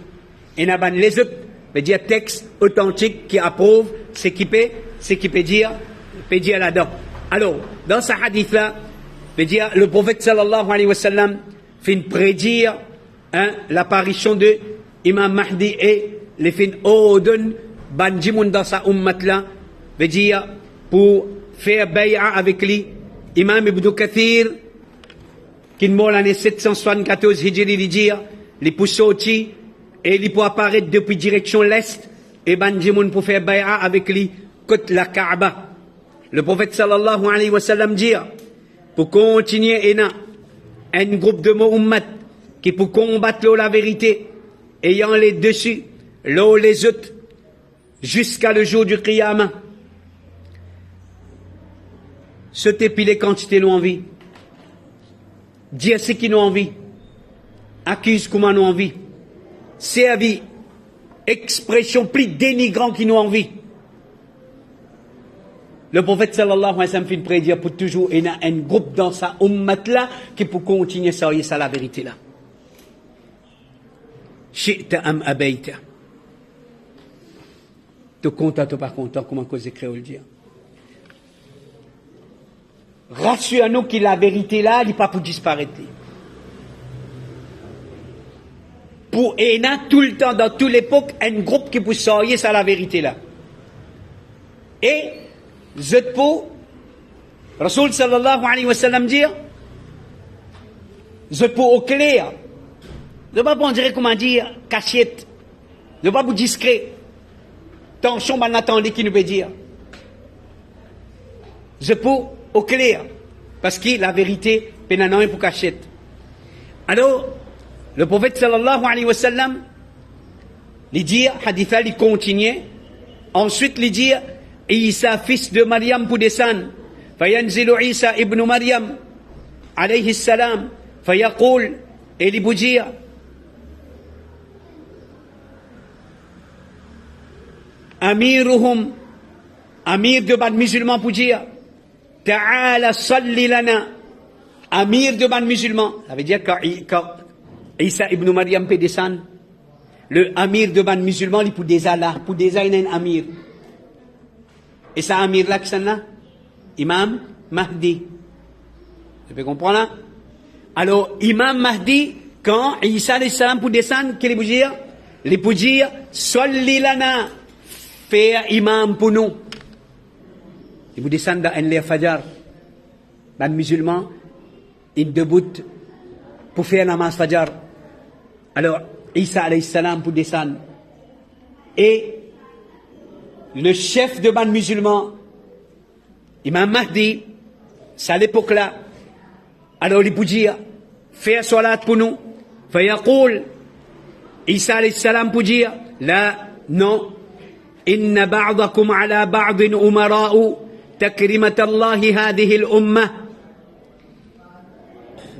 Et na ban les autres veut dire texte authentique qui approuve ce qui peut dire là-dedans. Alors, dans ce hadith-là, veut dire le prophète sallallahu alayhi wa sallam fait prédire l'apparition de Imam Mahdi et les fin ordonne ban jimoun dans sa ummat-là, veut dire pour faire bay'a avec lui. Imam Ibn Kathir, qui est mort l'année 774 Hijri, il dit, il peut sortir et il peut apparaître depuis direction l'Est et Banjimoun pour faire bay'a avec lui côté la Kaaba. Le prophète sallallahu alayhi wa sallam dit, pour continuer, il y a un groupe de Muhammad qui peut combattre la vérité, ayant les dessus, l'eau les autres, jusqu'à le jour du Qiyamah. Se tépiler quantité nous envie. Dire ce qui nous envie. Accuse comment nous envie. C'est avis. Expression plus dénigrant qui nous envie. Le prophète sallallahu alayhi wa sallam fait prédire pour toujours, il y a un groupe dans sa ummat là qui peut continuer ça la vérité là. Shi'ta am abayta. Tu content ou pas content, comment cause créole dire. Rassure-nous que la vérité là, elle n'est pas pour disparaître. Pour il y a tout le temps, dans toute l'époque, un groupe qui peut sortir ça la vérité là. Et je peux, Rasoul sallallahu alayhi wa sallam dire, je peux au clair, je ne peux pas dire comment dire, cachette, je ne peux pas vous discret. Tension, on attend qui nous peut dire. Je peux au clair, parce que la vérité, pénanon est pour cachette. Alors, le prophète sallallahu alayhi wa sallam, il dit, haditha, il continue, ensuite il dit, Isa, fils de Maryam, pour descendre, fayanzilu Isa ibn Maryam, alayhi salam, fayaqul, et il peut dire, amiruhum, amir de ban musulman pour dire, Ta'ala salli lana, amir de ban musulman. Ça veut dire quand Isa ibn Maryam peut descendre, le amir de ban musulman, il pour des Allah, pour des un amir. Et ça amir là, qui c'est là? Imam Mahdi. Vous pouvez comprendre là? Alors, Imam Mahdi, quand Isa alayhi salam pour descendre, qu'est-ce qu'il peut dire? Il peut dire, salli lana, faire imam pour nous. Il vous descend dans un fajar, dans le musulman, il debout pour faire namaz fajar. Alors, Isa alayhi salam pour descendre. Et le chef de ban musulman, Imam Mahdi, c'est à l'époque là. Alors, il peut dire, faire salat pour nous. Fayaqul, Isa alayhi salam pour dire, là, non. Inna ba'dakum ala ba'din umara'u. تكريمة الله هذه الأمة.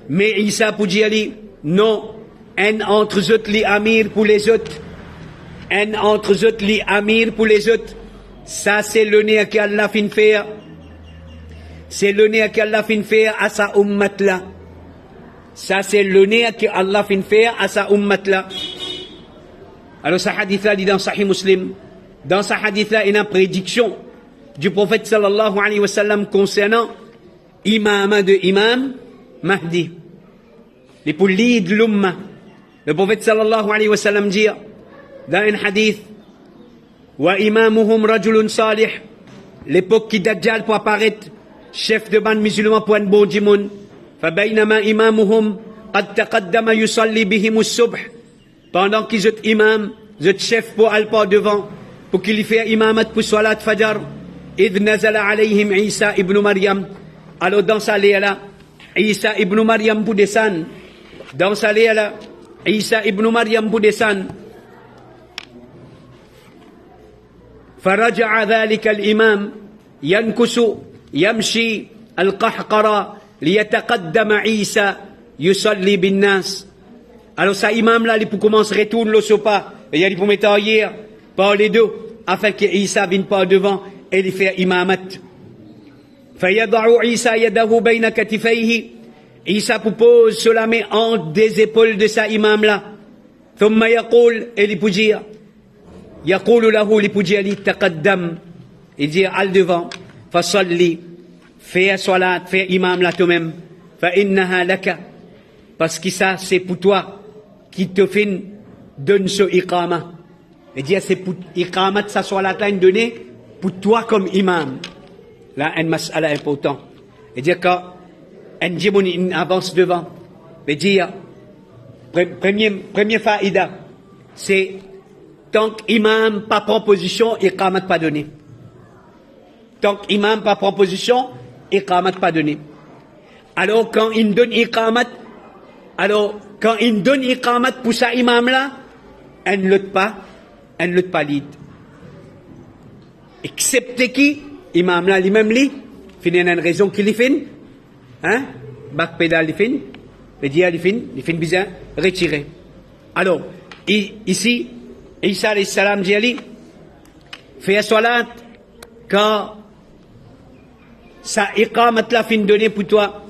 Mais Isa pour dire non, un entre eux les amir pour les autres, un entre eux les amir pour les autres. Ça c'est le nez qu'Allah fin faire. C'est le nez qu'Allah fin faire à sa ummat là. Ça c'est le nez qu'Allah fin faire à sa ummat là. Alors ce hadith là dit dans Sahih Muslim. Dans ce hadith là il y a une prédiction du prophète sallallahu alayhi wa sallam concernant imam de Imam Mahdi. Les pour lead l'umma. Le prophète sallallahu alayhi wa sallam dit dans un hadith wa imamuhum rajulun salih l'époque qui Dajjal pour apparaître, chef de bande musulman pour un bon djimoun, فبينما إمامهم قد تقدم يصلي بهم الصبح, pendant qu'ils ont imam, ils chef pour aller pas devant, pour qu'il fait imamat pour salat fajr, إذ نزل عليهم عيسى ابن مريم, alors dans sa là, Isa ibn Maryam pour descendre, dans sa là, Isa ibn Maryam pour descendre, فرجع ذلك الإمام ينكس يمشي القحقرة ليتقدم عيسى يصلي بالناس. Alors ça imam là, il peut commencer à retourner le sopa, et il peut mettre hier par les deux, afin que Isa vienne pas devant et il fait imamat. فيضع عيسى يده بين كتفيه, Isa pose sur la main entre des épaules de sa imam là. ثم يقول, et il peut dire, يقول له, il peut dire, تقدم, il dit, al devant, فصلي, fais salat, fais imam là toi-même, فإنها لك, parce que ça c'est pour toi, qui te fait donne ce iqama. Il dit, c'est pour iqamat, ça soit la taille donnée pour toi comme imam. Là, un mas'ala important. Il dit, quand un djimoun avance devant, il dit, premier faïda, c'est tant qu'imam pas proposition, iqamat pas donné. Tant qu'imam pas proposition, iqamat pas donné. Alors, quand il donne iqamat, quand il donne iqamat pour sa imam là, elle ne lutte pas lead. Excepté qui, imam là, lui-même lui, il y a une raison qu'il fait, hein, bac pédale il fait, il fait bizarre, retiré. Alors, ici, Isa alayhi salam dit Ali, fais salat, quand sa iqamat là fin donné pour toi,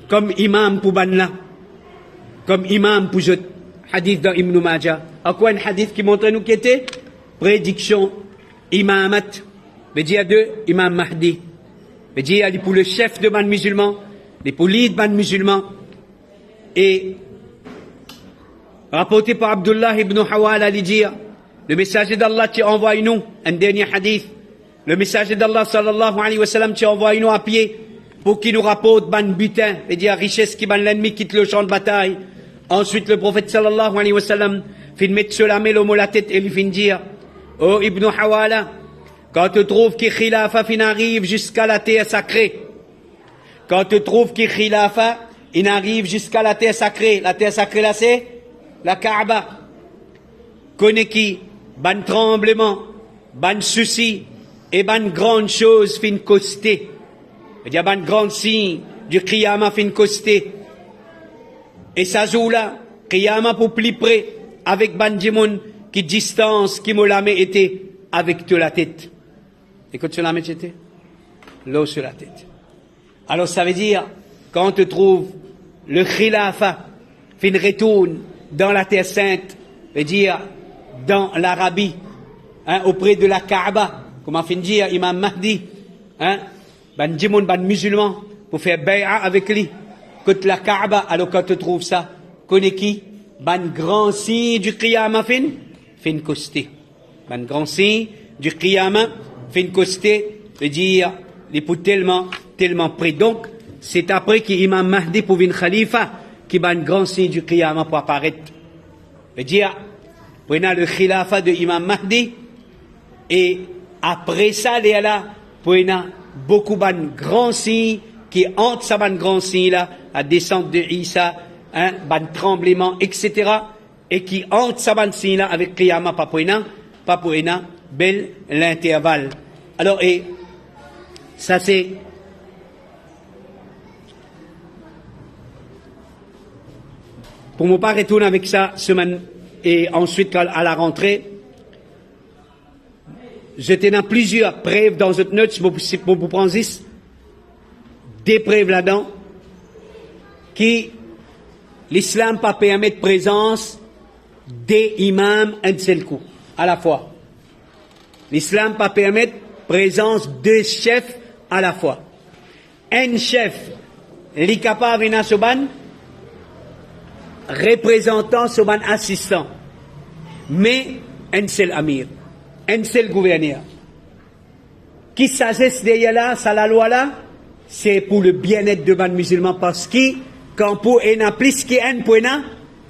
comme imam pour ban là, comme imam pour autres. Hadith dans Ibn Majah. À quoi un hadith qui montre nous qui était prédiction, imamat, mais dit à deux, imam Mahdi. Mais dit à pour le chef de ban musulman, les pour lead ban musulman, et rapporté par Abdullah ibn Hawala, il dit, le messager d'Allah qui envoie nous, un dernier hadith, le messager d'Allah sallallahu alayhi wa sallam qui envoie nous à pied, pour qu'il nous rapporte ban butin, et dit à richesse qui ban l'ennemi quitte le champ de bataille. Ensuite, le prophète sallallahu alayhi wa sallam fin mettre sur la main l'homme la tête et lui fin dire, oh Ibn Hawala, quand tu trouves que khilafa fin arrive jusqu'à la terre sacrée, quand tu trouves que khilafa il arrive jusqu'à la terre sacrée là c'est la Kaaba, connais qui, ban tremblement, ban souci et ban grande chose fin costé, il y a ban grand signe du qiyama fin costé. Et ça joue là, Qiyama pour plus près, avec Bandimoun, qui distance, qui me la met était, avec toute la tête. Et quand tu la mets, c'était l'eau sur la tête. Alors ça veut dire, quand tu trouves le khilafa, fin retourne dans la terre sainte, veut dire, dans l'Arabie, hein, auprès de la Kaaba, comment fin dire, Imam Mahdi, hein, Bandimoun, ban musulman, pour faire bay'a avec lui. Que la Kaaba, alors quand tu trouves ça, connais qui? Ban grand signe du Qiyama fin costé. Ban grand signe du Qiyama fin costé, veut dire, les pour tellement près. Donc, c'est après qu'Imam Mahdi pour une khalifa, qui ban grand signe du Qiyama pour apparaître. Veut dire, prenez le khilafa de Imam Mahdi, et après ça, les là, prenez beaucoup ban grand signe, qui entre sa ban grand signe là, à descente de Isa, hein, ban tremblement, etc. Et qui entre sa ban signe là avec Qiyama, pas pour un bel l'intervalle. Alors, et ça c'est pour ne pas retourner avec ça semaine et ensuite à la rentrée. J'étais dans plusieurs preuves dans cette note, pour vous prendre des preuves là-dedans, qui l'islam pas permettre présence des imams un seul coup, à la fois. L'islam pas permettre présence de chefs à la fois. Un chef, il est capable de venir représentant soban assistant, mais un seul amir, un seul gouverneur. qui sagesse derrière là, ça la loi là, c'est pour le bien-être de ban musulman parce que quand pour ena plus qui en pour ena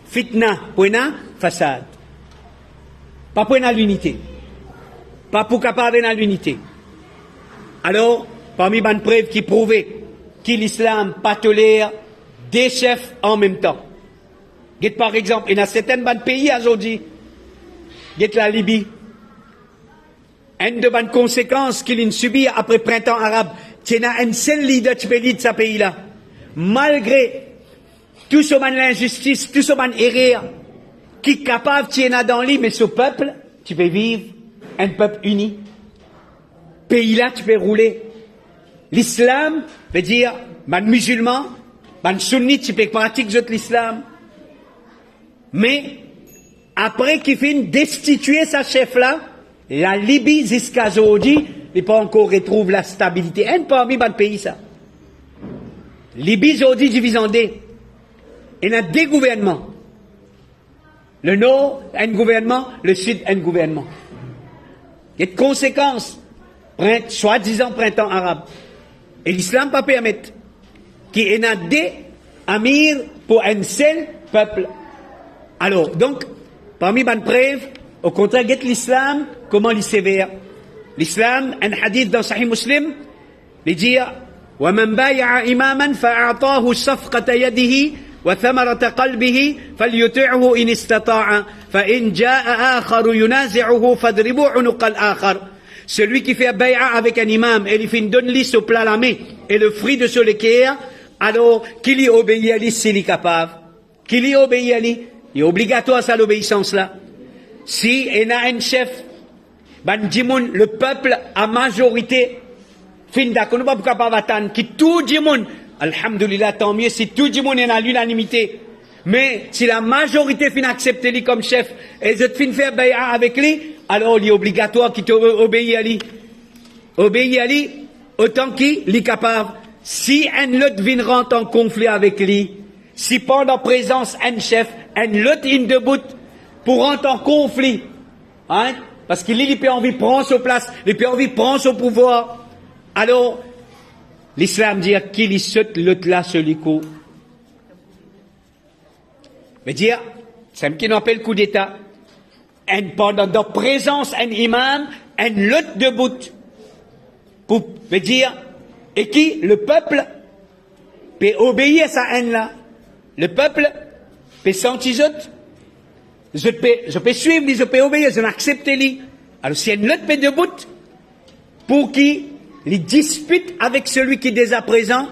fitna, pour ena façade. Pas pour ena l'unité. Pas pour capable ena l'unité. Alors, parmi ban preuves qui prouvaient que l'islam pas tolère des chefs en même temps. Par exemple, il y a certains pays aujourd'hui, la Libye, une de bonnes conséquences qu'il subit après le printemps arabe, il y a un seul leader de ce pays-là. Malgré tout ce man l'injustice, tout ce man erreur, qui est capable de dans lui, mais ce peuple, tu peux vivre un peuple uni. Pays-là, tu peux rouler. L'islam veut dire, man musulman, man sunnite, tu peux pratiquer l'islam. Mais, après qu'il finit destituer sa chef-là, la Libye jusqu'à aujourd'hui, il pas encore retrouve la stabilité. Un parmi les pays, ça. Libye aujourd'hui divisée en deux. Il y a deux gouvernements. Le nord, un gouvernement, le sud, un gouvernement. Il y a des conséquences. Soi-disant printemps arabe. Et l'islam ne peut pas permettre qu'il y ait deux amirs pour un seul peuple. Alors, donc, parmi les preuves, au contraire, l'islam, comment il est sévère. L'islam, un hadith dans Sahih Muslim, il dit وَمَنْ بَايَعَ إِمَامًا فَأَعْطَاهُ صَفْقَةَ يَدِهِ وَثَمَرَةَ قَلْبِهِ فَلْيُطِعْهُ إِنِ اسْتَطَاعَ فَإِنْ جَاءَ آخَرُ يُنَازِعُهُ فَاضْرِبُوا عُنُقَ الْآخَرِ. Celui qui fait bay'a avec un imam et il fait une donne liste au plat la main et le fruit de ce l'équerre, alors qu'il y obéit à lui s'il est capable. Qu'il y obéit à lui. Il est obligatoire ça l'obéissance là. Si il y a un chef, le peuple à majorité, fin d'accord, nous ne pouvons pas attendre que tout le monde, alhamdoulilah, tant mieux si tout le monde est à l'unanimité. Mais si la majorité fin accepter lui comme chef et je fin faire bay'a avec lui, alors il est obligatoire qu'il obéisse à lui. Obéit à lui autant qu'il est capable. Si un autre vient rentrer en conflit avec lui, si pendant présence un chef, un autre in debout pour rentrer en conflit, hein, parce qu'il il peut envie de prendre sa place, il peut envie de prendre son pouvoir, alors l'islam dit qu'il y saute l'autre là celui qui veut dire, c'est ce qu'on appelle coup d'état. Pendant la présence un imam, un lot debout. Pour veut dire, et qui, le peuple, peut obéir à sa haine là. Le peuple peut sentir je peux suivre, je peux obéir, je n'accepte lui. Alors si un lot peut debout, pour qui les dispute avec celui qui est déjà présent,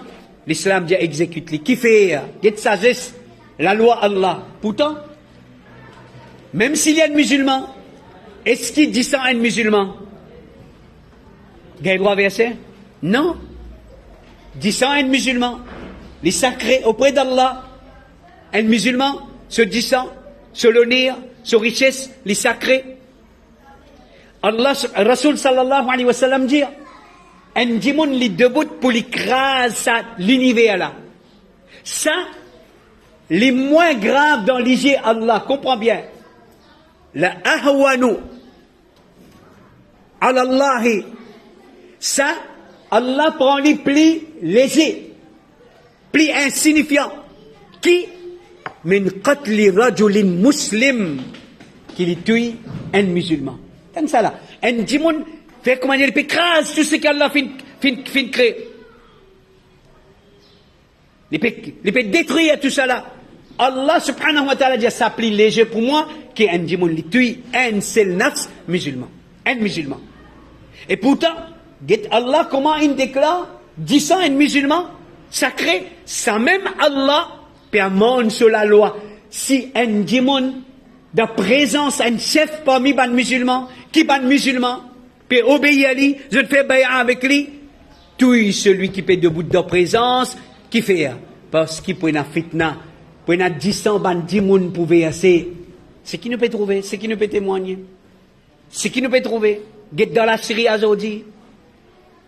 l'islam dit exécute-lui. Qui fait, il y a de sagesse. La loi Allah. Pourtant, même s'il y a un musulman, est-ce qu'il dit ça à un musulman? Il y a le droit verset? Non. Dit ça à un musulman. Les sacrés auprès d'Allah. Un musulman se dit ça, se l'honneur, sa richesse, les sacrés. Allah, Rasul sallallahu alayhi wa sallam dit, un djimoun li debout pour l'écraser l'univers là. Ça, les moins graves dans l'IG Allah, comprends bien. La ahwanu ala Allahi. Ça, Allah prend les plis légers, plis insignifiants. Qui? Min qatli rajulin muslim. Qui lui tue un musulman. Tant ça là. Un djimoun fait comment dire, il peut écraser tout ce qu'Allah fin créer. Il peut détruire tout ça là. Allah subhanahu wa ta'ala dit ça plie léger pour moi qui est un djimoun li tue un seul nafs musulman. Un musulman. Et pourtant, Allah comment il déclare disant un musulman sacré, ça même Allah permet sur la loi. Si un djimoun de présence, un chef parmi les musulmans, qui est musulman, peut obéir à lui, je fais bay'a avec lui, tout celui qui peut debout de présence, qui fait, parce qu'il peut y avoir fitna, pour y avoir 10 ans, 10 moun pouvait assez. Ce qui nous peut trouver, ce qui nous peut témoigner. Ce qui nous peut trouver. Get dans la Syrie aujourd'hui.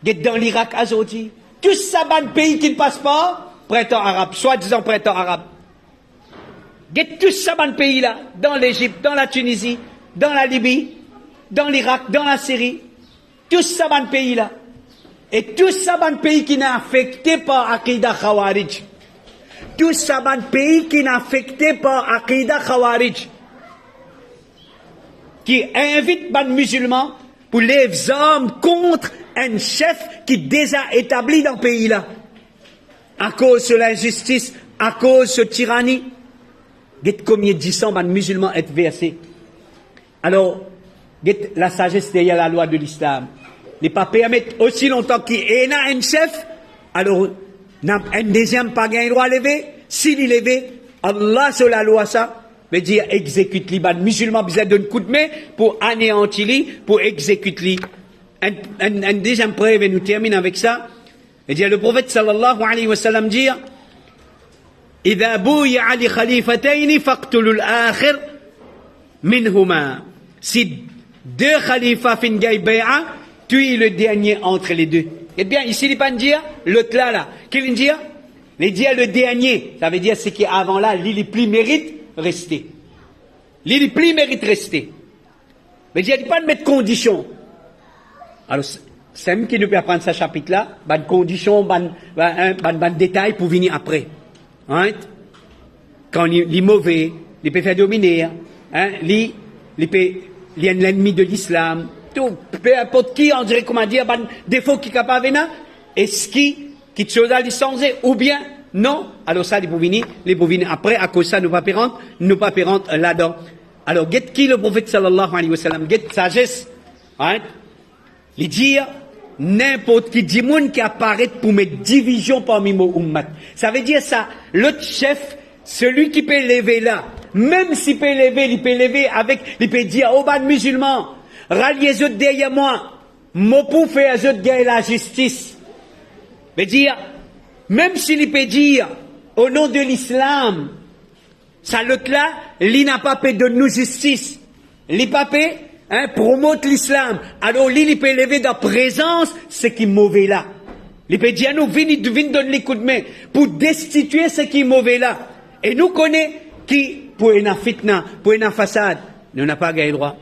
Get dans l'Irak aujourd'hui. Tout ça, pays qui ne passe pas, printemps arabe, soi-disant printemps arabe. Get tout ça, pays là, dans l'Égypte, dans la Tunisie, dans la Libye, dans l'Irak, dans la Syrie. Tout ça, pays là. Et tout ça, c'est un pays qui n'est affecté par Aqidah Khawarij. Tout ça, c'est un pays qui n'est affecté par Aqidah Khawarij. Qui invite les musulmans pour les armes contre un chef qui est déjà établi dans le pays-là. À cause de l'injustice, à cause de la tyrannie. Combien de disant les musulmans être versés. Alors, la sagesse derrière la loi de l'islam. Ne pas permettre aussi longtemps qu'il y ait un chef, alors un deuxième pas gain droit à lever. S'il est levé, Allah sur la loi ça, veut dire exécute les musulmans besoin d'un coup de main pour anéantir lui, pour exécuter lui. Un deuxième preuve, et nous terminons avec ça. Et dire le prophète sallallahu alayhi wa sallam dit إذا بويع لخليفتين فاقتلوا الآخر منهما. Si deux khalifas fin gay bay'a, tuez le dernier entre les deux. Et bien, ici, il pas dire, l'autre là. Qu'il dit? Il dit le dernier. Ça veut dire, c'est qu'avant là, lui, il plus mérite rester. Lui, il plus mérite rester. Mais il dit pas de mettre condition. Alors, c'est même qui nous peut apprendre ce chapitre-là, ban condition, ban détail pour venir après. Hein? Quand il est mauvais, il peut faire dominer, hein? Il est l'ennemi de l'islam. Tout, peu importe qui, on dirait comment dire, ban défaut qui est capable de venir, est-ce qui te chose à licencier, ou bien, non, alors ça, il peut venir après, à cause de ça, nous pas pérante là-dedans. Alors, get qui le prophète sallallahu alayhi wa sallam, get sagesse, hein? Il dit, n'importe qui dit monde qui apparaît pour mettre division parmi mon ummat. Ça veut dire ça, l'autre chef, celui qui peut lever là, même s'il peut lever avec, il peut dire, oh ban musulmans, ralliez eux derrière moi, mon pour faire eux gagner la justice. Veut dire, même s'il peut dire, au nom de l'islam, ça l'autre là, il n'a pas fait de nous justice. Il n'a pas fait, promote l'islam. Alors, il peut lever dans présence ce qui est mauvais là. Il peut dire, nous, venez donner les coups de main pour destituer ce qui est mauvais là. Et nous connaissons qui, pour une fitna, pour une façade, nous n'a pas gagné droit.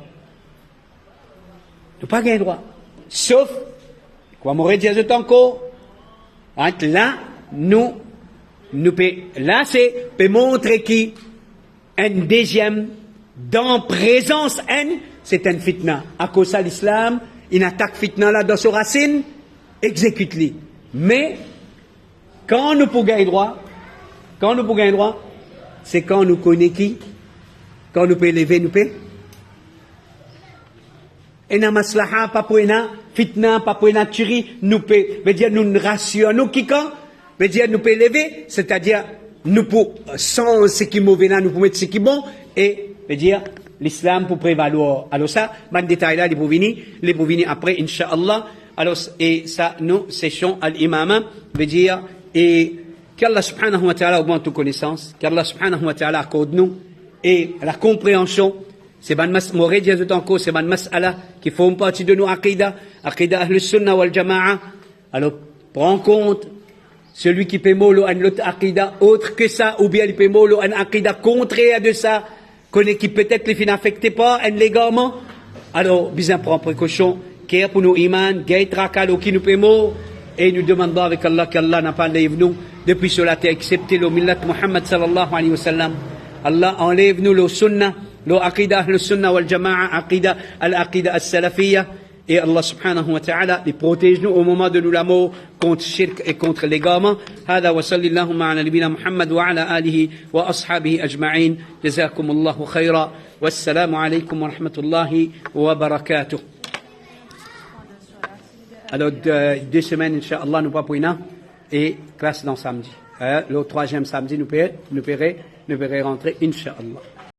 Nous n'avons pas gagné droit. Sauf, quoi m'aurait dit encore, là, là, c'est, peut montrer qui, un deuxième, dans présence, c'est un fitna. À cause de l'islam, il attaque fitna là dans ses racines, exécute-les. Mais, quand nous pouvons gagner droit, c'est quand nous connaissons qui, quand nous pouvons élever, nous pouvons. Et na maslaha, pas pour une fitna, pas pour une tuerie, nous pouvons, veut dire, nous rassurons, nous qui quand, veut dire, nous pouvons élever, c'est-à-dire, nous pouvons, sans ce qui est mauvais là, nous pouvons mettre ce qui est bon, et, veut dire, l'islam pour prévaloir. Alors ça, ban détail là, les pour venir après, Inch'Allah. Alors, et ça, nous, séchons à l'imam, veut dire, et, qu'Allah subhanahu wa ta'ala augmente nos connaissances, qu'Allah subhanahu wa ta'ala accorde nous, et la compréhension, c'est ban m'aurait dit tout encore, c'est ban mas'ala, qui font partie de nos aqidah ahlus sunnah wal jama'a. Alors, prends compte, celui qui peut molo un autre aqidah autre que ça, ou bien il peut molo un aqidah contraire de ça, qui peut-être les fins affectés par un légalement. Alors, bien prendre précaution, car pour nos imans, gay trakal qui nous peut mot, et nous demandons avec Allah qu'Allah n'a pas enlevé nous, depuis sur la terre, excepté le millat Muhammad sallallahu alayhi wa sallam. Allah enlève nous le sunnah, le aqidah le sunnah wal jama'a, aqidah al-aqidah al-salafiyya, et Allah subhanahu wa ta'ala les protège nous au moment de nous la mort contre shirk et contre l'égarement. هذا وصلى اللهم على نبينا محمد وعلى آله وأصحابه أجمعين. جزاكم الله خيرا والسلام عليكم ورحمة الله وبركاته. Alors, 2 semaines, Inch'Allah, nous pas pour et classe dans samedi. Le 3e samedi, nous pourrons rentrer, Inch'Allah.